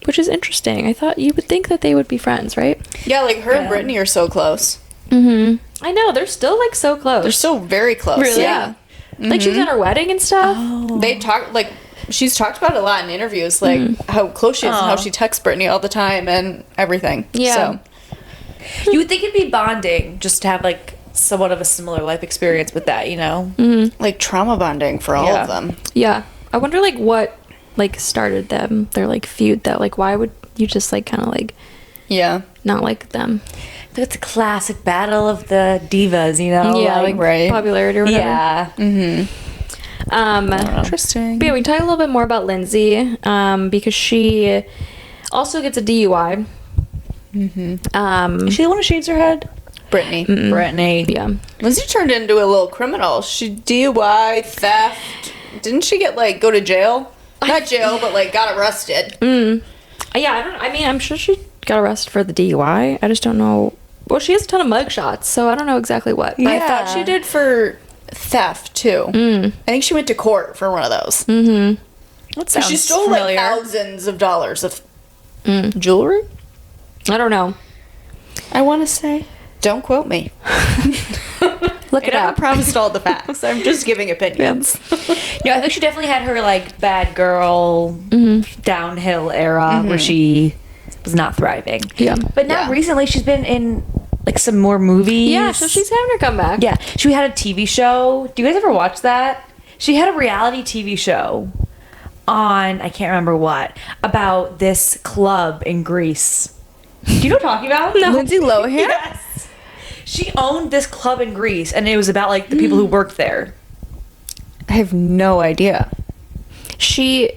[SPEAKER 2] Which is interesting. I thought you would think that they would be friends, right?
[SPEAKER 3] Yeah, like her and Brittany are so close.
[SPEAKER 2] I know, they're still like so close.
[SPEAKER 3] They're so very close.
[SPEAKER 2] Really?
[SPEAKER 3] Yeah.
[SPEAKER 2] Like she was at her wedding and stuff.
[SPEAKER 3] They talk like she's talked about it a lot in interviews, like how close she is and how she texts Brittany all the time and everything.
[SPEAKER 2] Yeah.
[SPEAKER 3] So
[SPEAKER 1] you would think it'd be bonding just to have like somewhat of a similar life experience with that, you know?
[SPEAKER 3] like trauma bonding for all of them.
[SPEAKER 2] Yeah. I wonder like what like started them, their like feud though. Like why would you just like kind of like not like them?
[SPEAKER 1] It's a classic battle of the divas, you know?
[SPEAKER 2] Yeah, like
[SPEAKER 3] right.
[SPEAKER 2] popularity or whatever.
[SPEAKER 1] Yeah.
[SPEAKER 3] Interesting.
[SPEAKER 2] But yeah, we can talk a little bit more about Lindsay because she also gets a DUI.
[SPEAKER 1] Is she the one who shaves her head?
[SPEAKER 3] Brittany.
[SPEAKER 1] Brittany.
[SPEAKER 2] Yeah.
[SPEAKER 3] Lindsay turned into a little criminal. She DUI, theft. Didn't she get like go to jail? Not jail, but like got arrested.
[SPEAKER 2] Yeah, I mean, I'm sure she got arrested for the DUI. I just don't know. Well, she has a ton of mugshots, so I don't know exactly what.
[SPEAKER 3] I thought she did for theft too. I think she went to court for one of those.
[SPEAKER 1] That sounds
[SPEAKER 3] She stole
[SPEAKER 1] familiar.
[SPEAKER 3] like thousands of dollars of jewelry.
[SPEAKER 2] I don't know.
[SPEAKER 3] I want to say. Don't quote me.
[SPEAKER 2] Look it
[SPEAKER 3] I never
[SPEAKER 2] up.
[SPEAKER 3] promised all the facts. I'm just giving opinions.
[SPEAKER 1] No, I think she definitely had her like bad girl downhill era where she was not thriving.
[SPEAKER 2] Yeah.
[SPEAKER 1] But now recently she's been in like some more movies.
[SPEAKER 2] Yeah, so she's having her comeback.
[SPEAKER 1] Yeah, she had a TV show. Do you guys ever watch that? She had a reality TV show on, I can't remember what, about this club in Greece. Do you know what I'm talking about?
[SPEAKER 3] No. Lindsay Lohan?
[SPEAKER 1] Yes. She owned this club in Greece, and it was about like the people who worked there.
[SPEAKER 3] I have no idea.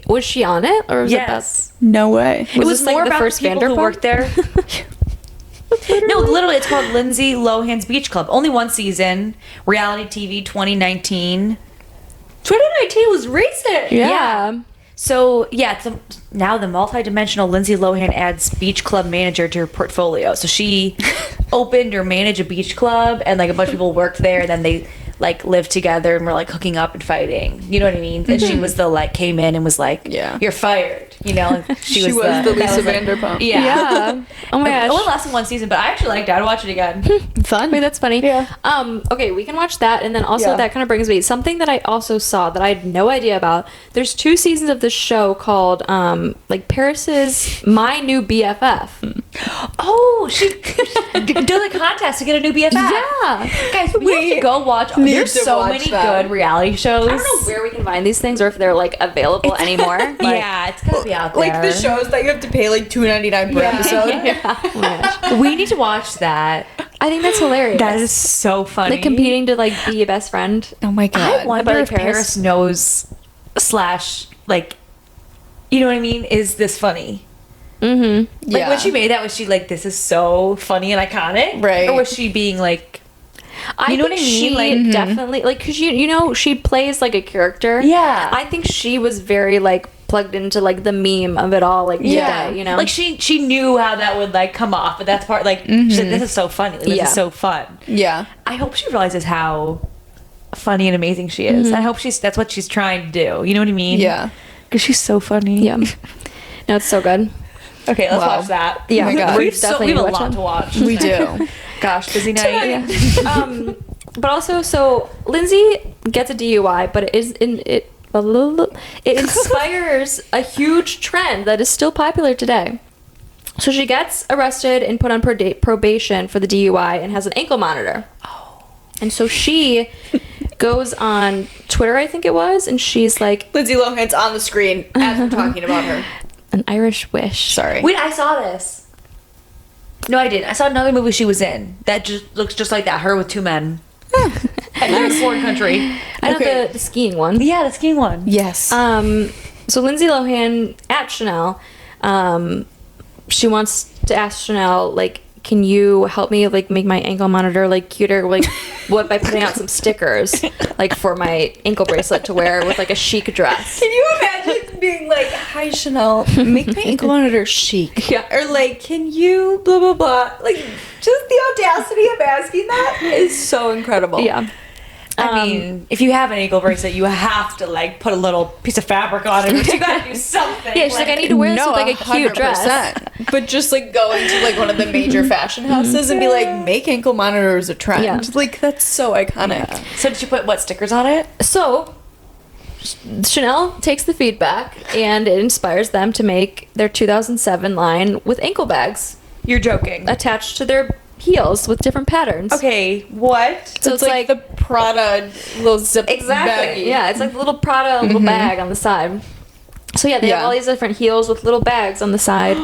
[SPEAKER 2] Was she on it, or was
[SPEAKER 1] Yes.
[SPEAKER 3] No way.
[SPEAKER 1] It was
[SPEAKER 2] this, like,
[SPEAKER 1] more
[SPEAKER 2] the
[SPEAKER 1] about
[SPEAKER 2] first
[SPEAKER 1] the people who
[SPEAKER 2] Vanderpump?
[SPEAKER 1] worked there. No, literally, it's called Lindsay Lohan's Beach Club. Only one season. Reality TV 2019.
[SPEAKER 3] 2019 was recent.
[SPEAKER 2] Yeah.
[SPEAKER 1] So, yeah, now the multi-dimensional Lindsay Lohan adds beach club manager to her portfolio. So she opened or managed a beach club, and like a bunch of people worked there, and then they like lived together and were like hooking up and fighting. You know what I mean? And she was the like came in and was like,
[SPEAKER 3] Yeah.
[SPEAKER 1] you're fired. You know,
[SPEAKER 3] She was the Lisa Vanderpump.
[SPEAKER 1] Yeah.
[SPEAKER 2] Oh my
[SPEAKER 1] It
[SPEAKER 2] gosh.
[SPEAKER 1] only lasted one season, but I actually liked it. I'd watch it again.
[SPEAKER 3] Fun.
[SPEAKER 2] Wait, that's funny.
[SPEAKER 1] Yeah.
[SPEAKER 2] Okay, we can watch that, and then also
[SPEAKER 1] Yeah.
[SPEAKER 2] that kind of brings me something that I also saw that I had no idea about. There's 2 seasons of this show called like Paris's My New BFF.
[SPEAKER 1] Oh, she did a contest to get a new BFF.
[SPEAKER 2] Yeah.
[SPEAKER 1] Guys, we have to go watch.
[SPEAKER 3] need
[SPEAKER 1] There's
[SPEAKER 3] to
[SPEAKER 1] so
[SPEAKER 3] watch
[SPEAKER 1] many
[SPEAKER 3] that.
[SPEAKER 1] good reality shows.
[SPEAKER 2] I don't know where we can find these things or if they're like available anymore. Like,
[SPEAKER 1] Yeah, it's gotta be out there.
[SPEAKER 3] Like the shows that you have to pay like $2.99 per episode.
[SPEAKER 2] Oh my gosh.
[SPEAKER 1] We need to watch that.
[SPEAKER 2] I think that's hilarious.
[SPEAKER 1] That is so funny.
[SPEAKER 2] like competing to like be a best friend.
[SPEAKER 3] Oh my god.
[SPEAKER 1] I wonder
[SPEAKER 2] About
[SPEAKER 1] if
[SPEAKER 2] Paris?
[SPEAKER 1] Paris knows / like, you know what I mean? Is this funny?
[SPEAKER 2] Mm-hmm.
[SPEAKER 1] Like when she made that, was she like, this is so funny and iconic?
[SPEAKER 3] Right.
[SPEAKER 1] Or was she being like,
[SPEAKER 2] I
[SPEAKER 1] know
[SPEAKER 2] think
[SPEAKER 1] what I mean?
[SPEAKER 2] she
[SPEAKER 1] Like,
[SPEAKER 2] definitely like because you know she plays like a character.
[SPEAKER 1] Yeah.
[SPEAKER 2] I think she was very like plugged into like the meme of it all. Like
[SPEAKER 1] yeah,
[SPEAKER 2] today, you know,
[SPEAKER 1] like she knew how that would like come off, but that's part like she's like, this is so funny. Like, this
[SPEAKER 2] Yeah.
[SPEAKER 1] is so fun.
[SPEAKER 3] Yeah.
[SPEAKER 1] I hope she realizes how funny and amazing she is. I hope that's what she's trying to do. You know what I mean?
[SPEAKER 3] Yeah.
[SPEAKER 1] Because she's so funny.
[SPEAKER 2] yeah. No, it's so good.
[SPEAKER 1] Okay, let's
[SPEAKER 3] Wow.
[SPEAKER 1] watch that.
[SPEAKER 2] Yeah,
[SPEAKER 3] Oh my God.
[SPEAKER 1] we have
[SPEAKER 2] definitely
[SPEAKER 1] a
[SPEAKER 2] watch
[SPEAKER 1] lot
[SPEAKER 2] it.
[SPEAKER 1] to watch.
[SPEAKER 3] We do.
[SPEAKER 1] Gosh, busy night.
[SPEAKER 2] But also, so Lindsey gets a DUI, but it inspires a huge trend that is still popular today. So she gets arrested and put on probation for the DUI and has an ankle monitor. Oh. And so she goes on Twitter, I think it was, and she's like,
[SPEAKER 3] Lindsay Lohan's on the screen as we're talking about her.
[SPEAKER 2] an Irish wish.
[SPEAKER 3] Sorry.
[SPEAKER 1] Wait, I saw this. No, I didn't. I saw another movie she was in that just looks just like that. Her with 2 men. In a foreign country.
[SPEAKER 2] I know
[SPEAKER 3] Okay.
[SPEAKER 2] the skiing one.
[SPEAKER 1] Yeah, the skiing one.
[SPEAKER 3] Yes.
[SPEAKER 2] So Lindsay Lohan at Chanel, she wants to ask Chanel, like, can you help me, like, make my ankle monitor, like, cuter, like, what, by putting out some stickers, like, for my ankle bracelet to wear with, like, a chic dress.
[SPEAKER 3] Can you imagine being like, hi Chanel, make my ankle monitor chic?
[SPEAKER 2] Yeah.
[SPEAKER 3] Or like, can you blah blah blah? Like, just the audacity of asking that is so incredible.
[SPEAKER 2] Yeah.
[SPEAKER 1] I mean, if you have an ankle bracelet, you have to like put a little piece of fabric on it. You gotta do something.
[SPEAKER 2] Yeah, she's like, I need to wear this with, like, a cute dress.
[SPEAKER 3] 100%. But just like going to like one of the major fashion houses and be like, make ankle monitors a trend.
[SPEAKER 2] Yeah.
[SPEAKER 3] Like, that's so iconic.
[SPEAKER 1] So did you put what stickers on it?
[SPEAKER 2] So Chanel takes the feedback and it inspires them to make their 2007 line with ankle bags
[SPEAKER 1] You're joking.
[SPEAKER 2] attached to their heels with different patterns.
[SPEAKER 1] Okay, what?
[SPEAKER 2] So
[SPEAKER 3] it's like the Prada little zip
[SPEAKER 2] Exactly.
[SPEAKER 3] baggie.
[SPEAKER 2] Yeah, it's like a little Prada little bag on the side. So yeah, they have
[SPEAKER 3] Yeah.
[SPEAKER 2] all these different heels with little bags on the side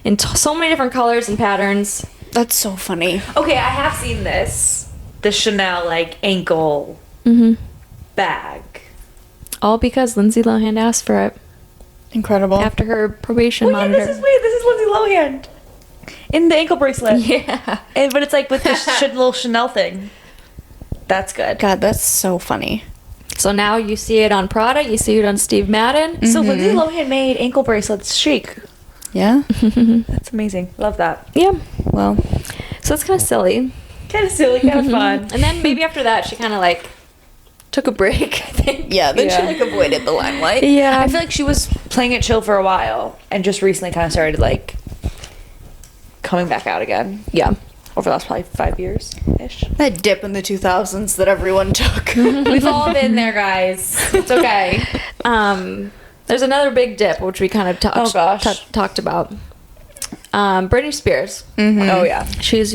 [SPEAKER 2] in so many different colors and patterns.
[SPEAKER 3] That's so funny.
[SPEAKER 1] Okay, I have seen this. The Chanel like ankle bag.
[SPEAKER 2] All because Lindsay Lohan asked for it
[SPEAKER 3] Incredible.
[SPEAKER 2] after her probation
[SPEAKER 1] Well, yeah,
[SPEAKER 2] monitor.
[SPEAKER 1] this is Lindsay Lohan in the ankle bracelet.
[SPEAKER 2] Yeah.
[SPEAKER 1] But it's like with this little Chanel thing. That's good.
[SPEAKER 3] God, that's so funny.
[SPEAKER 2] So now you see it on Prada, you see it on Steve Madden.
[SPEAKER 1] So Lindsay Lohan made ankle bracelets chic.
[SPEAKER 3] Yeah.
[SPEAKER 1] That's amazing. Love that.
[SPEAKER 2] Yeah.
[SPEAKER 3] Well,
[SPEAKER 2] So it's kind of silly.
[SPEAKER 1] Kind of silly, kind of fun.
[SPEAKER 2] And then maybe after that, she kind of like took a break, I think.
[SPEAKER 3] yeah. Then she
[SPEAKER 1] Yeah.
[SPEAKER 3] like avoided the limelight.
[SPEAKER 2] Yeah.
[SPEAKER 1] I feel like she was playing it chill for a while and just recently kind of started like coming back out again
[SPEAKER 2] Yeah.
[SPEAKER 1] over the last probably 5 years ish.
[SPEAKER 3] That dip in the 2000s that everyone took.
[SPEAKER 1] We've all been there, guys. It's okay.
[SPEAKER 2] There's another big dip, which we kind of
[SPEAKER 1] Oh, gosh.
[SPEAKER 2] talked about. Britney Spears.
[SPEAKER 1] Oh yeah.
[SPEAKER 2] She's,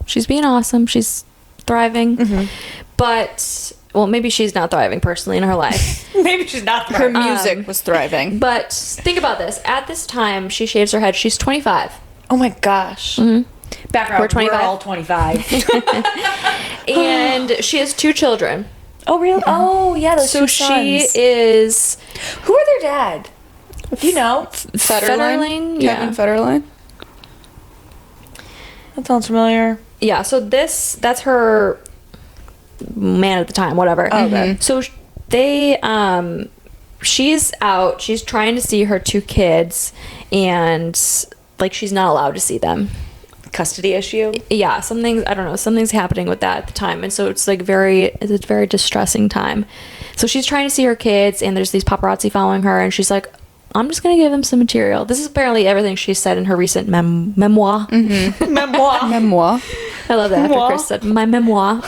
[SPEAKER 2] she's being awesome. She's thriving. But, well, maybe she's not thriving personally in her life.
[SPEAKER 1] Maybe she's not
[SPEAKER 3] Her music was thriving.
[SPEAKER 2] But think about this. At this time, she shaves her head. She's 25.
[SPEAKER 1] Oh my gosh. Background.
[SPEAKER 2] We're 25.
[SPEAKER 1] We're all 25.
[SPEAKER 2] And she has 2 children.
[SPEAKER 1] Oh really? Oh yeah. Those
[SPEAKER 2] So
[SPEAKER 1] two
[SPEAKER 2] she
[SPEAKER 1] sons.
[SPEAKER 2] is...
[SPEAKER 1] Who are their dad? Do you know?
[SPEAKER 2] Federline?
[SPEAKER 3] Kevin Federline.
[SPEAKER 1] That sounds familiar.
[SPEAKER 2] Yeah, so that's her man at the time, whatever.
[SPEAKER 1] Okay.
[SPEAKER 2] So she's out, she's trying to see her 2 kids, and like she's not allowed to see them.
[SPEAKER 1] custody issue.
[SPEAKER 2] Yeah, something's happening with that at the time, and so it's like it's a very distressing time. So she's trying to see her kids, and there's these paparazzi following her, and she's like, I'm just gonna give them some material. This is apparently everything she said in her recent memoir.
[SPEAKER 3] Memoir.
[SPEAKER 2] I love that after Chris said my memoir.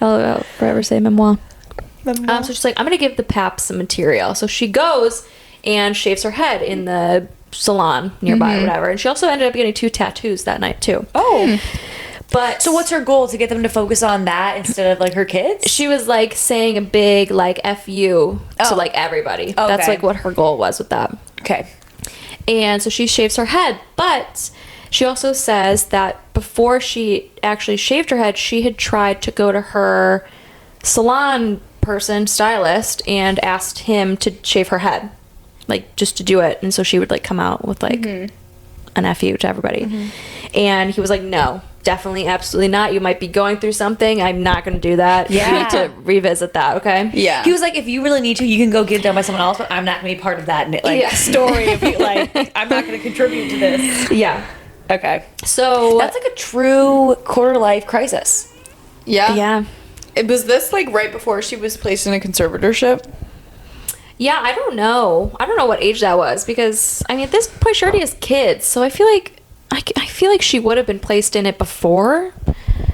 [SPEAKER 2] I'll forever say memoir. So she's like, I'm gonna give the pap some material. So she goes and shaves her head in the salon nearby or whatever, and she also ended up getting 2 tattoos that night too. But
[SPEAKER 1] so what's her goal, to get them to focus on that instead of like her kids?
[SPEAKER 2] she was like saying a big like F you to like everybody. That's like what her goal was with that.
[SPEAKER 1] Okay.
[SPEAKER 2] And so she shaves her head, but she also says that before she actually shaved her head, she had tried to go to her salon stylist, and asked him to shave her head, like just to do it, and so she would like come out with like an F you to everybody. And he was like, no, definitely, absolutely not. You might be going through something. I'm not going to do that.
[SPEAKER 1] Yeah.
[SPEAKER 2] You need to revisit that, okay?
[SPEAKER 3] Yeah.
[SPEAKER 1] He was like, if you really need to, you can go get it done by someone else, but I'm not going to be part of that like story of you. Like, I'm not going to contribute to this.
[SPEAKER 2] Yeah.
[SPEAKER 1] Okay.
[SPEAKER 2] So
[SPEAKER 1] That's like a true quarter-life crisis.
[SPEAKER 3] Yeah.
[SPEAKER 2] yeah.
[SPEAKER 3] Was this like right before she was placed in a conservatorship?
[SPEAKER 2] Yeah, I don't know. I don't know what age that was, because I mean at this point she already has kids, so I feel like she would have been placed in it before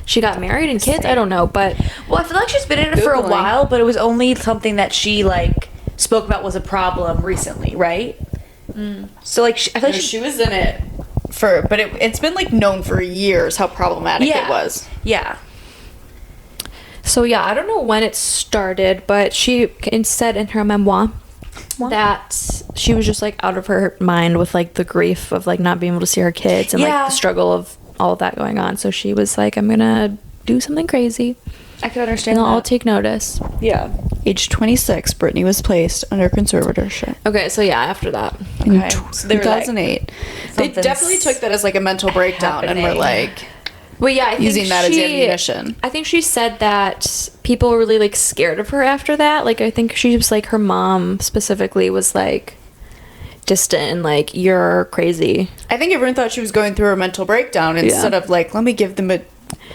[SPEAKER 2] she got married and kids. I don't know, but
[SPEAKER 1] Well, I feel like she's been in it for a
[SPEAKER 3] Googling.
[SPEAKER 1] while, but it was only something that she like spoke about was a problem recently, right? So like, I feel like
[SPEAKER 3] She was in it but it's been like known for years how problematic it was.
[SPEAKER 1] Yeah.
[SPEAKER 2] so yeah, I don't know when it started, but she said in her memoir that she was just like out of her mind with like the grief of like not being able to see her kids and like the struggle of all of that going on. So she was like, I'm gonna do something crazy
[SPEAKER 1] I can understand
[SPEAKER 2] and
[SPEAKER 1] that.
[SPEAKER 2] I'll take notice.
[SPEAKER 1] Yeah.
[SPEAKER 3] Age 26, Britney was placed under conservatorship.
[SPEAKER 2] Okay, so yeah, after that.
[SPEAKER 1] Okay.
[SPEAKER 3] In
[SPEAKER 1] So they were like,
[SPEAKER 3] 2008. They
[SPEAKER 1] something's
[SPEAKER 3] definitely took that as like a mental breakdown and were
[SPEAKER 1] happening.
[SPEAKER 3] like
[SPEAKER 2] Well, yeah, I think
[SPEAKER 3] using that as ammunition.
[SPEAKER 2] I think she said that people were really like scared of her after that. Like, I think she was like, her mom specifically was like distant and like, you're crazy.
[SPEAKER 3] I think everyone thought she was going through a mental breakdown instead of like, let me give them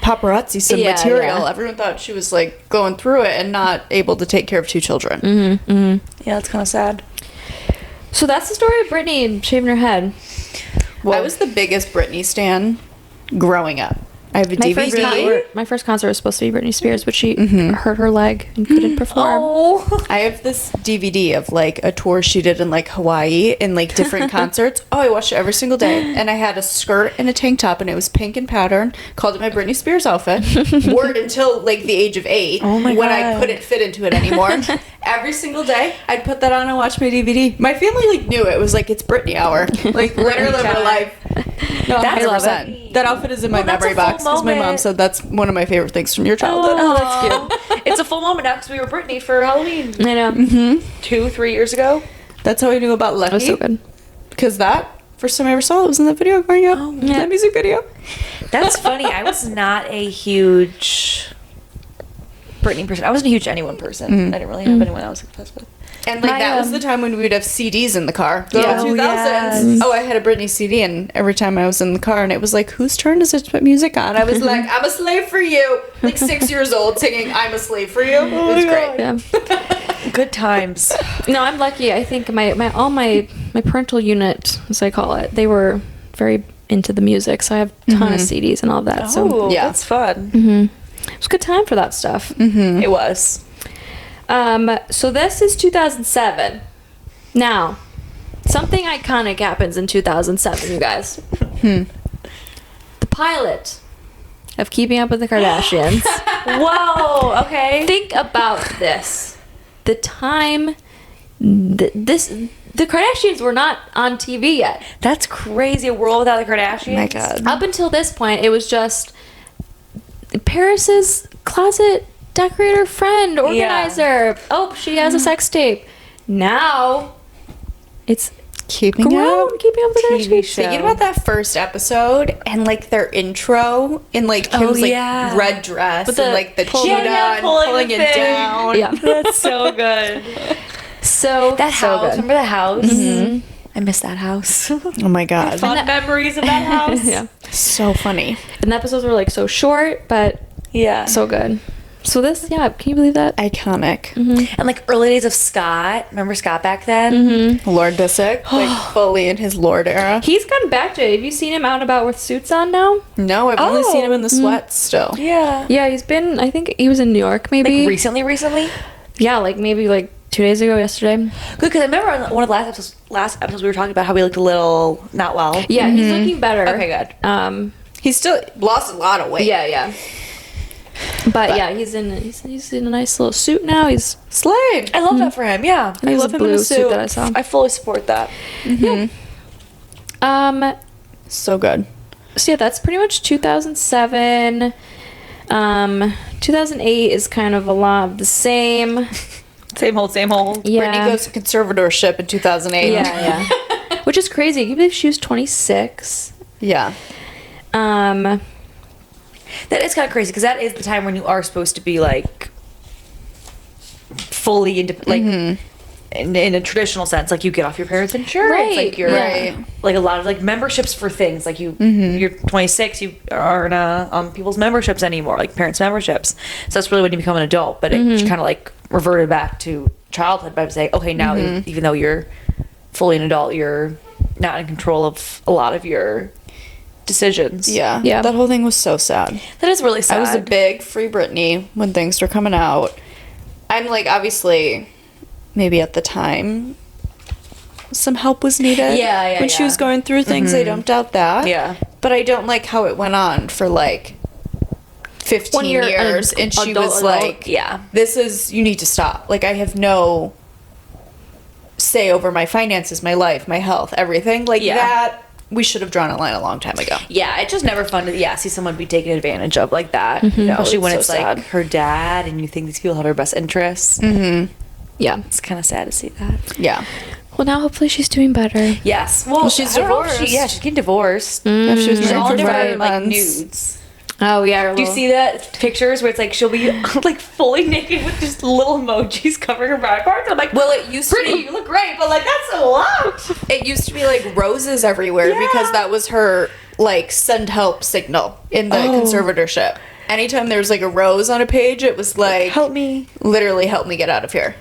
[SPEAKER 3] paparazzi some
[SPEAKER 2] Yeah,
[SPEAKER 3] material.
[SPEAKER 2] yeah.
[SPEAKER 3] Everyone thought she was like going through it and not able to take care of 2 children.
[SPEAKER 1] Yeah, that's kind of sad.
[SPEAKER 2] So that's the story of Britney shaving her head.
[SPEAKER 3] I was the biggest Britney stan growing up. I have a DVD.
[SPEAKER 2] My first concert was supposed to be Britney Spears, but she hurt her leg and couldn't perform.
[SPEAKER 1] Oh.
[SPEAKER 3] I have this DVD of like a tour she did in like Hawaii in like different concerts. Oh, I watched it every single day. And I had a skirt and a tank top and it was pink in pattern. Called it my Britney Spears outfit. Wore it until like the age of 8 when I couldn't fit into it anymore. Every single day I'd put that on and watch my DVD. My family like knew it was like it's Britney hour. Like literally live her life. No,
[SPEAKER 1] That's
[SPEAKER 3] 100%. That outfit is in my
[SPEAKER 1] that's a
[SPEAKER 3] memory
[SPEAKER 1] full
[SPEAKER 3] box because my mom
[SPEAKER 1] moment.
[SPEAKER 3] said that's one of my favorite things from your childhood.
[SPEAKER 1] Oh, that's cute. It's a full moment now because we were Britney for Halloween
[SPEAKER 2] I know.
[SPEAKER 1] 2-3 years ago.
[SPEAKER 3] That's how I knew about Lucky.
[SPEAKER 2] That was so good.
[SPEAKER 3] Because that, first time I ever saw it was in that video growing up.
[SPEAKER 1] Oh,
[SPEAKER 2] yeah.
[SPEAKER 3] That music video.
[SPEAKER 1] That's funny. I was not a huge Britney person. I wasn't a huge anyone person. I didn't really have anyone I was obsessed with.
[SPEAKER 3] And like that was the time when we would have CDs in the car. The
[SPEAKER 1] Yeah.
[SPEAKER 3] early
[SPEAKER 1] Oh,
[SPEAKER 3] 2000s.
[SPEAKER 1] yes.
[SPEAKER 3] Oh, I had a Britney CD and every time I was in the car and it was like, whose turn is it to put music on? I was like, I'm a slave for you. Like 6 years old singing I'm a slave for you. It was great.
[SPEAKER 2] Yeah.
[SPEAKER 1] Good times.
[SPEAKER 2] No, I'm lucky. I think my parental unit, as I call it, they were very into the music, so I have a ton of CDs and all of that. So
[SPEAKER 1] Oh,
[SPEAKER 3] yeah.
[SPEAKER 1] that's fun.
[SPEAKER 2] it was a good time for that stuff.
[SPEAKER 1] It was.
[SPEAKER 2] So this is 2007. Now, something iconic happens in 2007, you guys. The pilot of Keeping Up with the Kardashians.
[SPEAKER 1] Whoa. Okay.
[SPEAKER 2] Think about this. The time the Kardashians were not on TV yet.
[SPEAKER 1] That's crazy. A world without the Kardashians.
[SPEAKER 3] Oh my God.
[SPEAKER 2] Up until this point, it was just Paris's closet decorator friend, organizer. Oh, she has a sex tape. Now, it's
[SPEAKER 3] Keeping
[SPEAKER 2] Keeping
[SPEAKER 3] up.
[SPEAKER 2] Up with the
[SPEAKER 1] TV
[SPEAKER 2] Kardashians.
[SPEAKER 1] show.
[SPEAKER 3] Thinking about that first episode and like their intro in like Kim's like
[SPEAKER 1] yeah.
[SPEAKER 3] red dress
[SPEAKER 2] With
[SPEAKER 3] and
[SPEAKER 2] the
[SPEAKER 3] like the
[SPEAKER 2] pull-
[SPEAKER 3] tuna
[SPEAKER 1] Yeah,
[SPEAKER 3] and
[SPEAKER 1] pulling
[SPEAKER 3] pulling
[SPEAKER 1] the
[SPEAKER 3] it
[SPEAKER 1] thing.
[SPEAKER 3] down.
[SPEAKER 2] Yeah.
[SPEAKER 1] That's so good.
[SPEAKER 2] So
[SPEAKER 1] That
[SPEAKER 2] so
[SPEAKER 1] house.
[SPEAKER 2] good.
[SPEAKER 1] Remember the house? I I miss that house.
[SPEAKER 3] Oh my God.
[SPEAKER 1] Fond memories of that house.
[SPEAKER 2] Yeah.
[SPEAKER 3] So funny.
[SPEAKER 2] And the episodes were like so short, but
[SPEAKER 1] Yeah.
[SPEAKER 2] so good. So this, yeah, can you believe that?
[SPEAKER 3] Iconic.
[SPEAKER 1] And like early days of Scott. Remember Scott back then?
[SPEAKER 3] Lord Disick, like fully in his Lord era.
[SPEAKER 2] He's gotten back to it. Have you seen him out and about with suits on now?
[SPEAKER 3] No, I've only seen him in the sweats still.
[SPEAKER 1] Yeah.
[SPEAKER 2] Yeah, he's been, I think he was in New York maybe.
[SPEAKER 1] Like recently?
[SPEAKER 2] Yeah, like maybe like 2 days ago yesterday.
[SPEAKER 1] Good, because I remember on one of the last episodes we were talking about how we looked a little not well.
[SPEAKER 2] Yeah, he's looking better.
[SPEAKER 1] Okay, good.
[SPEAKER 3] He still lost a lot of weight.
[SPEAKER 2] Yeah. But yeah, he's in a nice little suit now. He's
[SPEAKER 3] Slayed.
[SPEAKER 1] I love that for him. Yeah,
[SPEAKER 2] I love him in a suit that I saw.
[SPEAKER 1] I fully support that.
[SPEAKER 2] Yeah.
[SPEAKER 3] So good.
[SPEAKER 2] So yeah, that's pretty much 2007. 2008 is kind of a lot of the same.
[SPEAKER 1] Same old.
[SPEAKER 2] Yeah.
[SPEAKER 3] Brittany goes to conservatorship in 2008.
[SPEAKER 2] Yeah. Which is crazy. Can you believe she was 26?
[SPEAKER 3] Yeah.
[SPEAKER 1] That is kind of crazy because that is the time when you are supposed to be like fully into like in a traditional sense, like you get off your parents' insurance,
[SPEAKER 2] Right,
[SPEAKER 1] like you're
[SPEAKER 3] right.
[SPEAKER 1] like a lot of like memberships for things, like you're 26, you aren't on people's memberships anymore, like parents' memberships. So that's really when you become an adult. But it kind of like reverted back to childhood by saying, okay, now even though you're fully an adult, you're not in control of a lot of your decisions.
[SPEAKER 3] Yeah.
[SPEAKER 2] Yeah.
[SPEAKER 3] That whole thing was so sad.
[SPEAKER 1] That is really sad.
[SPEAKER 3] I was a big Free Britney when things were coming out. I'm like, obviously, maybe at the time, some help was needed.
[SPEAKER 1] Yeah,
[SPEAKER 3] when she was going through things, I don't doubt that.
[SPEAKER 1] Yeah.
[SPEAKER 3] But I don't like how it went on for like 15
[SPEAKER 2] When you're an
[SPEAKER 3] years. And she
[SPEAKER 2] adult,
[SPEAKER 3] was like,
[SPEAKER 1] yeah.
[SPEAKER 3] this is, you need to stop. Like, I have no say over my finances, my life, my health, everything. Like that, we should have drawn a line a long time ago.
[SPEAKER 1] Yeah, it's just never fun to see someone be taken advantage of like that. Especially when
[SPEAKER 3] it's
[SPEAKER 1] it's
[SPEAKER 3] so
[SPEAKER 1] like
[SPEAKER 3] sad.
[SPEAKER 1] her dad and you think these people have her best interests.
[SPEAKER 2] Yeah.
[SPEAKER 1] It's kind of sad to see that.
[SPEAKER 3] Yeah.
[SPEAKER 2] Well, now hopefully she's doing better.
[SPEAKER 1] Yes. Well,
[SPEAKER 3] she's
[SPEAKER 1] I don't know if
[SPEAKER 3] divorced.
[SPEAKER 1] she's getting divorced.
[SPEAKER 3] If she was
[SPEAKER 1] She's
[SPEAKER 3] married
[SPEAKER 1] all
[SPEAKER 3] for 5
[SPEAKER 1] different like
[SPEAKER 3] months.
[SPEAKER 1] nudes.
[SPEAKER 2] Oh yeah.
[SPEAKER 1] Do you see that pictures where it's like she'll be like fully naked with just little emojis covering her body parts? I'm like,
[SPEAKER 3] Well, it used
[SPEAKER 1] pretty,
[SPEAKER 3] to
[SPEAKER 1] you look great, but like that's a lot.
[SPEAKER 3] It used to be like roses everywhere
[SPEAKER 1] Yeah.
[SPEAKER 3] because that was her like send help signal in the conservatorship. Anytime there was like a rose on a page, it was like
[SPEAKER 1] me.
[SPEAKER 3] literally help me get out of here.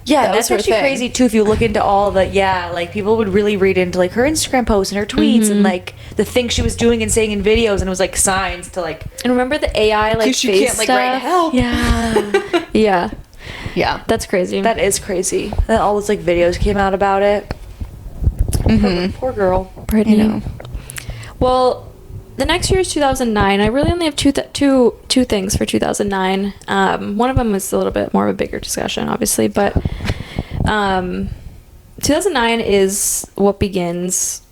[SPEAKER 1] Yeah,
[SPEAKER 3] That was
[SPEAKER 1] that's
[SPEAKER 3] her
[SPEAKER 1] actually
[SPEAKER 3] thing.
[SPEAKER 1] crazy too. If you look into all the like people would really read into like her Instagram posts and her tweets and like the things she was doing and saying in videos, and it was like signs to like.
[SPEAKER 2] And remember the AI like
[SPEAKER 3] Because you
[SPEAKER 2] face
[SPEAKER 3] can't like
[SPEAKER 2] stuff?
[SPEAKER 3] write help.
[SPEAKER 2] Yeah. Yeah.
[SPEAKER 3] Yeah.
[SPEAKER 2] That's crazy.
[SPEAKER 1] That is crazy. Then all those like videos came out about it. Poor girl.
[SPEAKER 2] Brittany.
[SPEAKER 3] You know.
[SPEAKER 2] Well, the next year is 2009. I really only have two things for 2009. One of them was a little bit more of a bigger discussion, obviously, but 2009 is what begins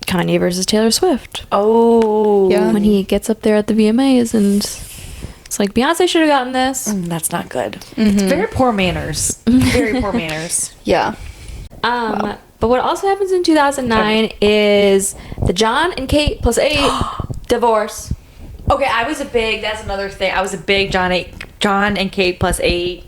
[SPEAKER 2] Kanye versus Taylor Swift.
[SPEAKER 1] Oh,
[SPEAKER 3] Yeah.
[SPEAKER 2] When he gets up there at the VMAs and it's like, Beyonce should have gotten this.
[SPEAKER 1] That's not good. It's very poor manners. Very poor manners.
[SPEAKER 3] Yeah.
[SPEAKER 2] But what also happens in 2009 is the John and Kate plus 8 divorce.
[SPEAKER 1] Okay, that's another thing. I was a big John and Kate plus 8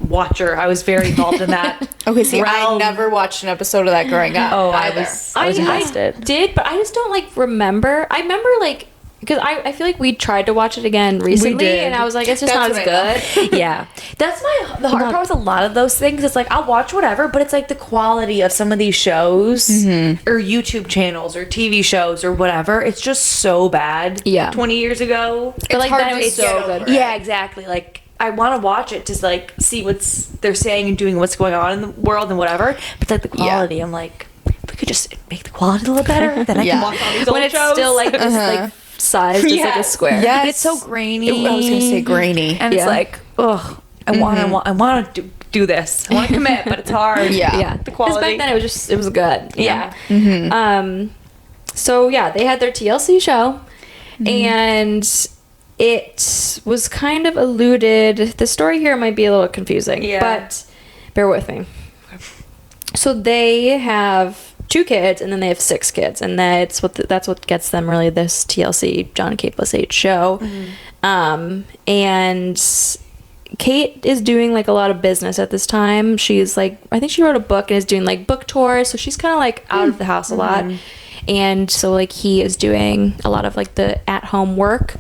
[SPEAKER 1] watcher. I was very involved in that.
[SPEAKER 3] Okay, see, I
[SPEAKER 1] realm.
[SPEAKER 3] never watched an episode of that growing up.
[SPEAKER 1] Oh,
[SPEAKER 3] either.
[SPEAKER 1] I was
[SPEAKER 2] I
[SPEAKER 1] invested.
[SPEAKER 2] did, but I just don't like remember. I remember like because I feel like we tried to watch it again recently,
[SPEAKER 3] did.
[SPEAKER 2] and I was like, it's just
[SPEAKER 3] That's
[SPEAKER 2] not
[SPEAKER 3] what I
[SPEAKER 2] as good.
[SPEAKER 1] Yeah, that's the hard part with a lot of those things. It's like I'll watch whatever, but it's like the quality of some of these shows or YouTube channels or TV shows or whatever. It's just so bad.
[SPEAKER 2] Yeah.
[SPEAKER 1] 20 years ago.
[SPEAKER 2] But like
[SPEAKER 3] hard
[SPEAKER 2] then it
[SPEAKER 3] to
[SPEAKER 2] was
[SPEAKER 3] get
[SPEAKER 2] so
[SPEAKER 3] over
[SPEAKER 2] good.
[SPEAKER 3] it.
[SPEAKER 1] Yeah, exactly. Like I want to watch it to like see what's they're saying and doing, what's going on in the world and whatever. But like the quality, I'm like, if we could just make the quality a little better, then I
[SPEAKER 3] Yeah.
[SPEAKER 1] can watch all these
[SPEAKER 2] When
[SPEAKER 1] old
[SPEAKER 2] it's
[SPEAKER 1] shows.
[SPEAKER 2] still like just like sized as like a
[SPEAKER 1] Yes.
[SPEAKER 2] square.
[SPEAKER 3] Yes.
[SPEAKER 1] But it's so grainy.
[SPEAKER 3] I was gonna say grainy.
[SPEAKER 1] and
[SPEAKER 2] Yeah.
[SPEAKER 1] it's like, ugh, I want to do this. I want to commit, but it's hard.
[SPEAKER 3] Yeah.
[SPEAKER 2] Yeah,
[SPEAKER 1] The
[SPEAKER 2] because
[SPEAKER 1] quality.
[SPEAKER 2] back then it was good. you
[SPEAKER 1] Yeah.
[SPEAKER 2] know? So yeah, they had their TLC show, and it was kind of alluded. The story here might be a little confusing,
[SPEAKER 1] Yeah.
[SPEAKER 2] but bear with me. So they have 2 kids, and then they have 6 kids, and that's what gets them really this TLC John and Kate plus 8 show. And Kate is doing like a lot of business at this time. She's like, I think she wrote a book and is doing like book tours, so she's kind of like out of the house a lot. And so like he is doing a lot of like the at-home work.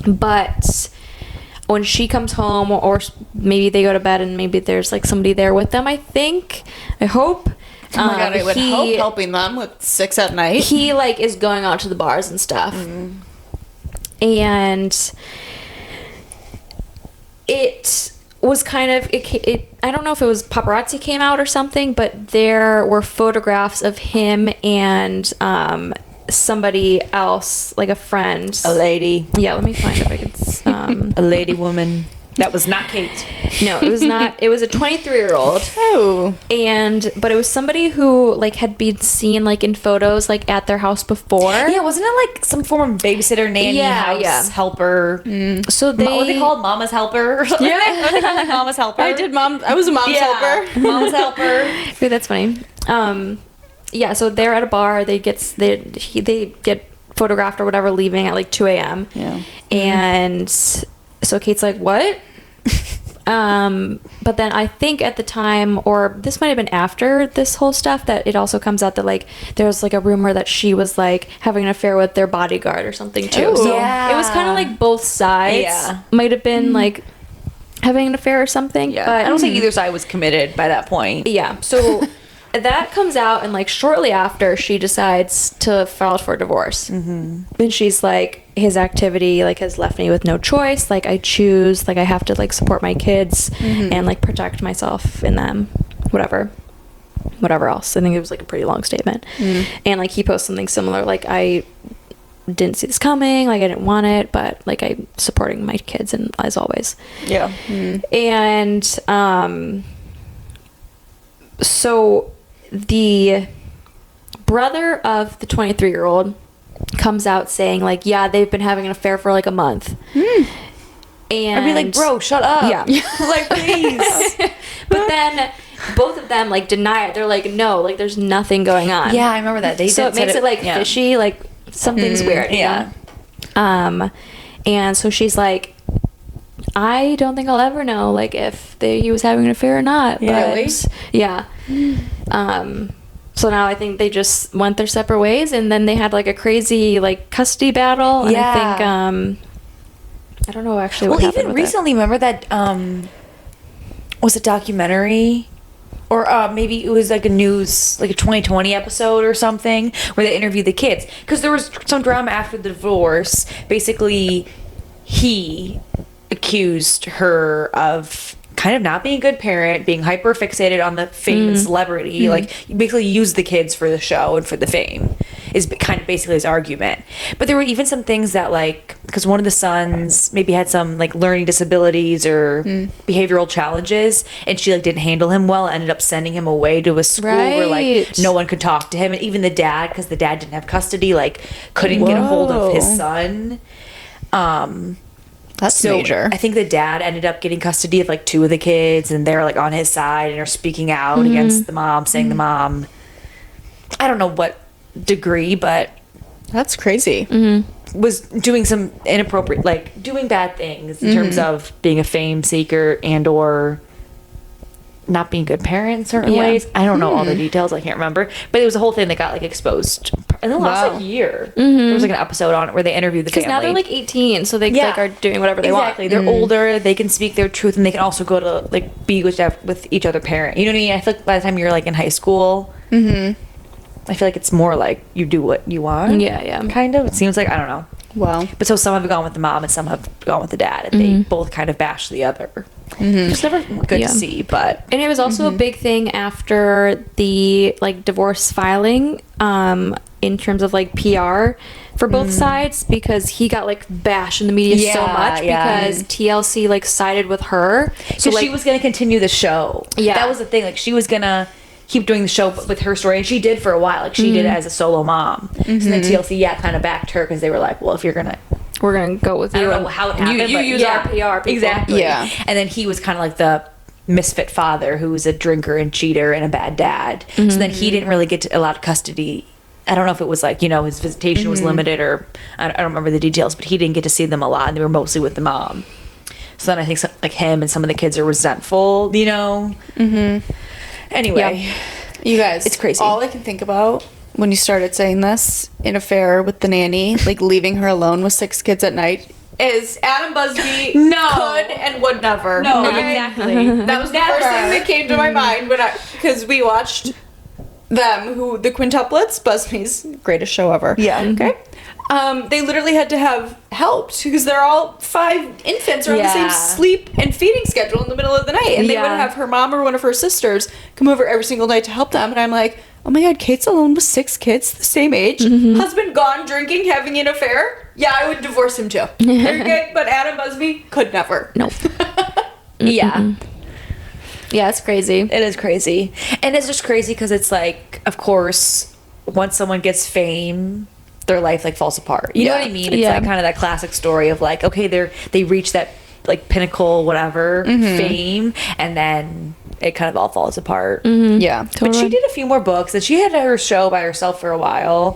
[SPEAKER 2] But when she comes home, or maybe they go to bed and maybe there's like somebody there with them, I hope.
[SPEAKER 3] Oh my God, I would hope helping them with 6 at night.
[SPEAKER 2] He like is going out to the bars and stuff. And it was kind of I don't know if it was paparazzi came out or something, but there were photographs of him and somebody else, like a friend,
[SPEAKER 1] A lady.
[SPEAKER 2] Yeah, let me find if I could.
[SPEAKER 1] A lady woman. That was not Kate.
[SPEAKER 2] No, it was not. It was a 23-year-old.
[SPEAKER 3] Oh.
[SPEAKER 2] But it was somebody who like had been seen like in photos like at their house before.
[SPEAKER 1] Yeah, wasn't it like some form of babysitter, nanny, house helper?
[SPEAKER 2] So
[SPEAKER 1] What were they called? Mama's helper? Or something?
[SPEAKER 3] Yeah.
[SPEAKER 1] What were they called? Mama's helper.
[SPEAKER 3] I was a mom's helper.
[SPEAKER 1] Mama's helper.
[SPEAKER 2] Yeah, that's funny. Yeah, so they're at a bar. They get photographed or whatever, leaving at like 2 a.m.
[SPEAKER 3] Yeah.
[SPEAKER 2] And so Kate's like, what? But then I think at the time, or this might have been after this whole stuff, that it also comes out that like there's like a rumor that she was like having an affair with their bodyguard or something too.
[SPEAKER 3] Ooh.
[SPEAKER 2] So
[SPEAKER 1] Yeah.
[SPEAKER 2] it was kind of like both sides.
[SPEAKER 1] Yeah.
[SPEAKER 2] Might have been like having an affair or something.
[SPEAKER 1] Yeah.
[SPEAKER 2] But
[SPEAKER 1] I don't think either side was committed by that point.
[SPEAKER 2] yeah. So that comes out, and like shortly after, she decides to file for divorce. And she's like, his activity like has left me with no choice. Like I choose, like I have to like support my kids and like protect myself in them, whatever else. I think it was like a pretty long statement. And like he posts something similar, like I didn't see this coming, like I didn't want it, but like I'm supporting my kids, and as always.
[SPEAKER 3] Yeah.
[SPEAKER 2] And so the brother of the 23-year-old comes out saying like, yeah, they've been having an affair for like a month. And
[SPEAKER 1] I'd be like, bro, shut up.
[SPEAKER 2] Yeah.
[SPEAKER 1] Like, please.
[SPEAKER 2] But then both of them like deny it. They're like, no, like there's nothing going on.
[SPEAKER 1] Yeah, I remember that.
[SPEAKER 2] So it makes it like fishy, like something's weird.
[SPEAKER 1] Yeah.
[SPEAKER 2] And so she's like, I don't think I'll ever know like if he was having an affair or not.
[SPEAKER 1] Yeah.
[SPEAKER 2] But yeah. So now I think they just went their separate ways, and then they had like a crazy like custody battle. And I think I don't know actually what happened
[SPEAKER 1] even
[SPEAKER 2] with
[SPEAKER 1] recently, remember that was a documentary, or maybe it was like a news, like a 2020 episode or something, where they interviewed the kids, because there was some drama after the divorce. Basically, he accused her of kind of not being a good parent, being hyper fixated on the fame and celebrity, like basically used the kids for the show and for the fame, is kind of basically his argument. But there were even some things that like, because one of the sons maybe had some like learning disabilities or behavioral challenges, and she like didn't handle him well, ended up sending him away to a school where like no one could talk to him, and even the dad, because the dad didn't have custody, like couldn't get a hold of his son.
[SPEAKER 3] That's major.
[SPEAKER 1] I think the dad ended up getting custody of like 2 of the kids, and they're like on his side and are speaking out against the mom, saying the mom, I don't know what degree, but
[SPEAKER 3] That's crazy.
[SPEAKER 1] was doing some inappropriate, like doing bad things in terms of being a fame seeker and or not being a good parent in certain ways. I don't know all the details. I can't remember. But it was a whole thing that got like exposed in the last like year. There was like an episode on it where they interviewed the family.
[SPEAKER 2] Because now they're like 18, so they like are doing whatever they want.
[SPEAKER 1] Exactly. They're older. They can speak their truth, and they can also go to like be with each other parent. You know what I mean? I feel like by the time you're like in high school, I feel like it's more like you do what you want.
[SPEAKER 2] Yeah.
[SPEAKER 1] Kind of. It seems like, I don't know.
[SPEAKER 3] Wow.
[SPEAKER 1] But so some have gone with the mom and some have gone with the dad, and they both kind of bash the other. It's never good to see, but
[SPEAKER 2] And it was also a big thing after the like divorce filing, in terms of like PR for both sides, because he got like bashed in the media so much because TLC like sided with her.
[SPEAKER 1] so
[SPEAKER 2] like,
[SPEAKER 1] she was going to continue the show.
[SPEAKER 2] Yeah.
[SPEAKER 1] That was the thing. Like she was going to keep doing the show with her story, and she did for a while. Like she did it as a solo mom. So then TLC kind of backed her, because they were like, well, if you're going to,
[SPEAKER 2] we're gonna go with you.
[SPEAKER 1] I don't know how it happened.
[SPEAKER 2] You
[SPEAKER 1] but
[SPEAKER 2] use our PR people.
[SPEAKER 1] Exactly.
[SPEAKER 3] Yeah.
[SPEAKER 1] And then he was kind of like the misfit father who was a drinker and cheater and a bad dad. So then he didn't really get a lot of custody. I don't know if it was like, you know, his visitation was limited, or I don't remember the details, but he didn't get to see them a lot, and they were mostly with the mom. So then I think like him and some of the kids are resentful, you know. Anyway,
[SPEAKER 3] You guys,
[SPEAKER 1] It's crazy.
[SPEAKER 3] All I can think about when you started saying this, an affair with the nanny, like leaving her alone with 6 kids at night, is Adam Busby
[SPEAKER 1] No.
[SPEAKER 3] could and would never.
[SPEAKER 1] No,
[SPEAKER 3] Okay?
[SPEAKER 1] exactly.
[SPEAKER 3] That was the first thing that came to my mind when because we watched them, the quintuplets, Busby's greatest show ever.
[SPEAKER 1] Yeah.
[SPEAKER 3] Okay. They literally had to have help because they're all 5 infants are on the
[SPEAKER 1] Yeah.
[SPEAKER 3] same sleep and feeding schedule in the middle of the night, and they would
[SPEAKER 2] Yeah.
[SPEAKER 3] have her mom or one of her sisters come over every single night to help them. And I'm like, oh my god, Kate's alone with 6 kids the same age, husband gone drinking, having an affair. Yeah, I would divorce him too. Okay, but Adam Busby could never.
[SPEAKER 2] Nope.
[SPEAKER 1] Yeah.
[SPEAKER 2] Yeah, it's crazy.
[SPEAKER 1] It is crazy. And it's just crazy because it's like, of course, once someone gets fame, their life like falls apart. You know what I mean? It's
[SPEAKER 2] Yeah.
[SPEAKER 1] like kind of that classic story of like, okay, they reach that like pinnacle, whatever, fame, and then it kind of all falls apart.
[SPEAKER 3] Yeah.
[SPEAKER 1] But she did a few more books, and she had her show by herself for a while.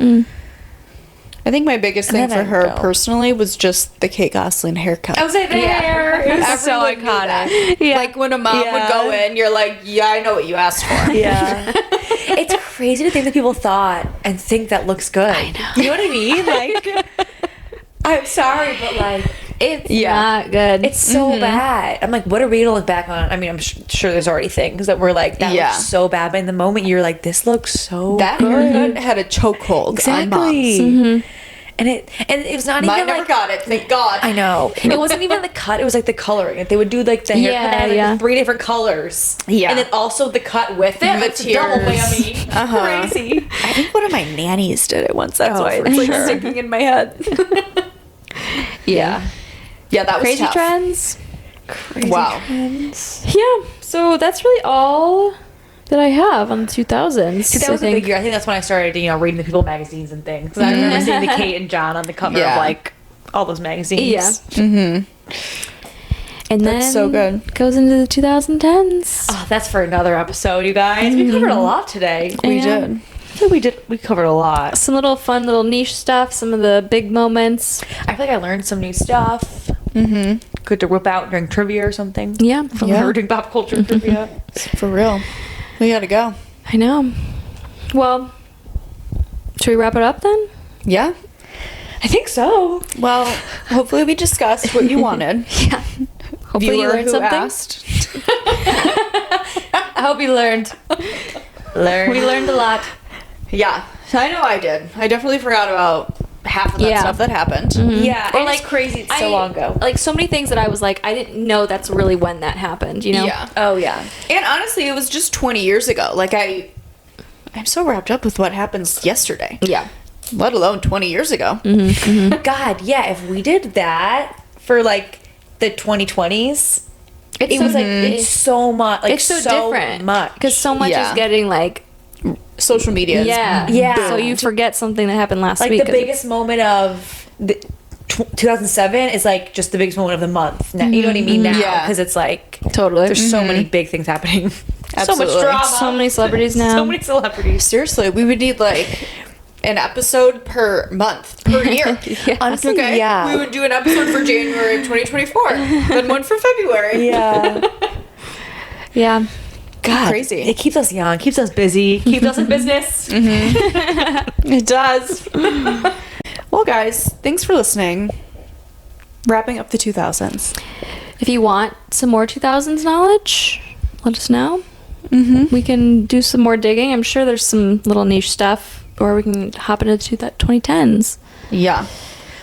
[SPEAKER 3] I think my biggest thing
[SPEAKER 1] And
[SPEAKER 3] for
[SPEAKER 1] then
[SPEAKER 3] her
[SPEAKER 1] go.
[SPEAKER 3] personally was just the Kate Gosselin haircut.
[SPEAKER 1] I was like, there. It was so
[SPEAKER 3] Everyone knew that.
[SPEAKER 1] iconic.
[SPEAKER 2] Yeah.
[SPEAKER 3] Like when a mom
[SPEAKER 1] Yeah.
[SPEAKER 3] would go in, you're like, yeah, I know what you asked for.
[SPEAKER 1] Yeah. It's crazy to think that people thought and think that looks good. I know. You know what I mean? Like, I'm sorry, but like,
[SPEAKER 2] It's
[SPEAKER 3] Yeah.
[SPEAKER 2] not good.
[SPEAKER 1] it's so bad. I'm like, what are we gonna look back on? I mean, I'm sure there's already things that were like, that
[SPEAKER 3] Yeah.
[SPEAKER 1] looks so bad. But in the moment, you're like, this looks so
[SPEAKER 3] That
[SPEAKER 1] good.
[SPEAKER 3] haircut had a chokehold on moms.
[SPEAKER 1] Exactly. And it was not
[SPEAKER 3] Mine
[SPEAKER 1] even
[SPEAKER 3] never
[SPEAKER 1] like,
[SPEAKER 3] got it, thank God.
[SPEAKER 1] I know. It wasn't even the cut. It was like the coloring. Like, they would do like the haircut
[SPEAKER 2] Yeah,
[SPEAKER 1] that had like
[SPEAKER 2] yeah.
[SPEAKER 1] 3 different colors.
[SPEAKER 3] Yeah.
[SPEAKER 1] And then also the cut with it.
[SPEAKER 3] The
[SPEAKER 1] It's a double
[SPEAKER 3] tears.
[SPEAKER 1] whammy.
[SPEAKER 3] Uh-huh.
[SPEAKER 1] Crazy.
[SPEAKER 3] I think one of my nannies did it once. That's
[SPEAKER 1] Oh,
[SPEAKER 3] why
[SPEAKER 1] for
[SPEAKER 3] it's like
[SPEAKER 1] sure.
[SPEAKER 3] sticking in my head.
[SPEAKER 2] yeah.
[SPEAKER 3] Yeah, that was
[SPEAKER 2] Crazy
[SPEAKER 3] tough.
[SPEAKER 2] trends.
[SPEAKER 3] Wow.
[SPEAKER 2] Yeah. So that's really all that I have on the 2000s.
[SPEAKER 1] See, that was a big year. I think that's when I started, reading the People magazines and things. 'Cause I remember seeing the Kate and John on the cover
[SPEAKER 3] Yeah.
[SPEAKER 1] of like all those magazines.
[SPEAKER 2] Yeah. And then
[SPEAKER 3] That's so good.
[SPEAKER 2] goes into the 2010s.
[SPEAKER 1] Oh, that's for another episode, you guys. We covered a lot today.
[SPEAKER 3] We
[SPEAKER 2] Yeah.
[SPEAKER 3] did.
[SPEAKER 1] I think we covered a lot.
[SPEAKER 2] Some little fun little niche stuff, some of the big moments.
[SPEAKER 1] I feel like I learned some new stuff. Good to whip out during trivia or something.
[SPEAKER 2] Yeah.
[SPEAKER 1] From
[SPEAKER 3] Yeah.
[SPEAKER 1] during pop culture trivia.
[SPEAKER 3] For real. We gotta go.
[SPEAKER 2] I know. Well, should we wrap it up then?
[SPEAKER 3] Yeah.
[SPEAKER 1] I think so.
[SPEAKER 3] Well, hopefully we discussed what you wanted.
[SPEAKER 2] Yeah. Hopefully you
[SPEAKER 3] Viewer
[SPEAKER 2] learned
[SPEAKER 3] who
[SPEAKER 2] something.
[SPEAKER 3] asked.
[SPEAKER 2] I hope you learned. We learned a lot.
[SPEAKER 3] Yeah. I know I did. I definitely forgot about half of that
[SPEAKER 2] Yeah.
[SPEAKER 3] stuff that happened.
[SPEAKER 1] Yeah.
[SPEAKER 2] Or
[SPEAKER 1] Or
[SPEAKER 2] like
[SPEAKER 1] like crazy. It's so long ago.
[SPEAKER 2] Like so many things that I was like, I didn't know that's really when that happened, you know?
[SPEAKER 3] Yeah.
[SPEAKER 1] Oh yeah.
[SPEAKER 3] And honestly, it was just 20 years ago. Like I'm so wrapped up with what happens yesterday,
[SPEAKER 2] Yeah.
[SPEAKER 3] let alone 20 years ago.
[SPEAKER 1] God, yeah. If we did that for like the 2020s, it was like it's so much. Like
[SPEAKER 2] It's so different.
[SPEAKER 1] Much
[SPEAKER 2] Because so much
[SPEAKER 3] Yeah.
[SPEAKER 2] is getting like,
[SPEAKER 3] Social media. is
[SPEAKER 1] Yeah.
[SPEAKER 2] So you forget something that happened last
[SPEAKER 1] like
[SPEAKER 2] week.
[SPEAKER 1] the biggest moment of the 2007 is like just the biggest moment of the month. Now, you know what I mean? Now,
[SPEAKER 3] Yeah.
[SPEAKER 1] because it's like
[SPEAKER 2] Totally.
[SPEAKER 1] there's so many big things happening. So much
[SPEAKER 3] Absolutely.
[SPEAKER 1] drama.
[SPEAKER 2] So many celebrities now.
[SPEAKER 1] So many celebrities.
[SPEAKER 3] Seriously, we would need like an episode per month, per year.
[SPEAKER 2] Yeah.
[SPEAKER 1] Honestly,
[SPEAKER 3] Okay?
[SPEAKER 1] yeah.
[SPEAKER 3] We would do an episode for January of 2024, then one for February.
[SPEAKER 1] Yeah.
[SPEAKER 2] Yeah.
[SPEAKER 1] God,
[SPEAKER 3] Crazy.
[SPEAKER 1] It keeps us young, keeps us busy, keeps us in business.
[SPEAKER 3] It does. Well, guys, thanks for listening. Wrapping up the 2000s.
[SPEAKER 2] If you want some more 2000s knowledge, let us know. We can do some more digging. I'm sure there's some little niche stuff, or we can hop into the 2010s.
[SPEAKER 3] Yeah.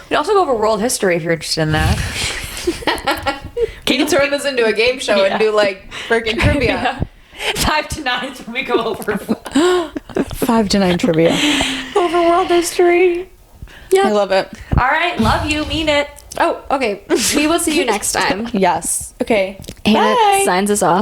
[SPEAKER 1] We also go over world history if you're interested in that.
[SPEAKER 3] Can you turn this into a game show and do like freaking trivia?
[SPEAKER 1] 5 to 9 is when we go over
[SPEAKER 3] 5 to 9 trivia.
[SPEAKER 1] over world history.
[SPEAKER 2] Yeah.
[SPEAKER 3] I love it.
[SPEAKER 1] All right, love you, mean it.
[SPEAKER 2] Oh, okay. We will see you next time.
[SPEAKER 3] Yes. Okay.
[SPEAKER 2] Hannah
[SPEAKER 3] Bye.
[SPEAKER 2] signs us off.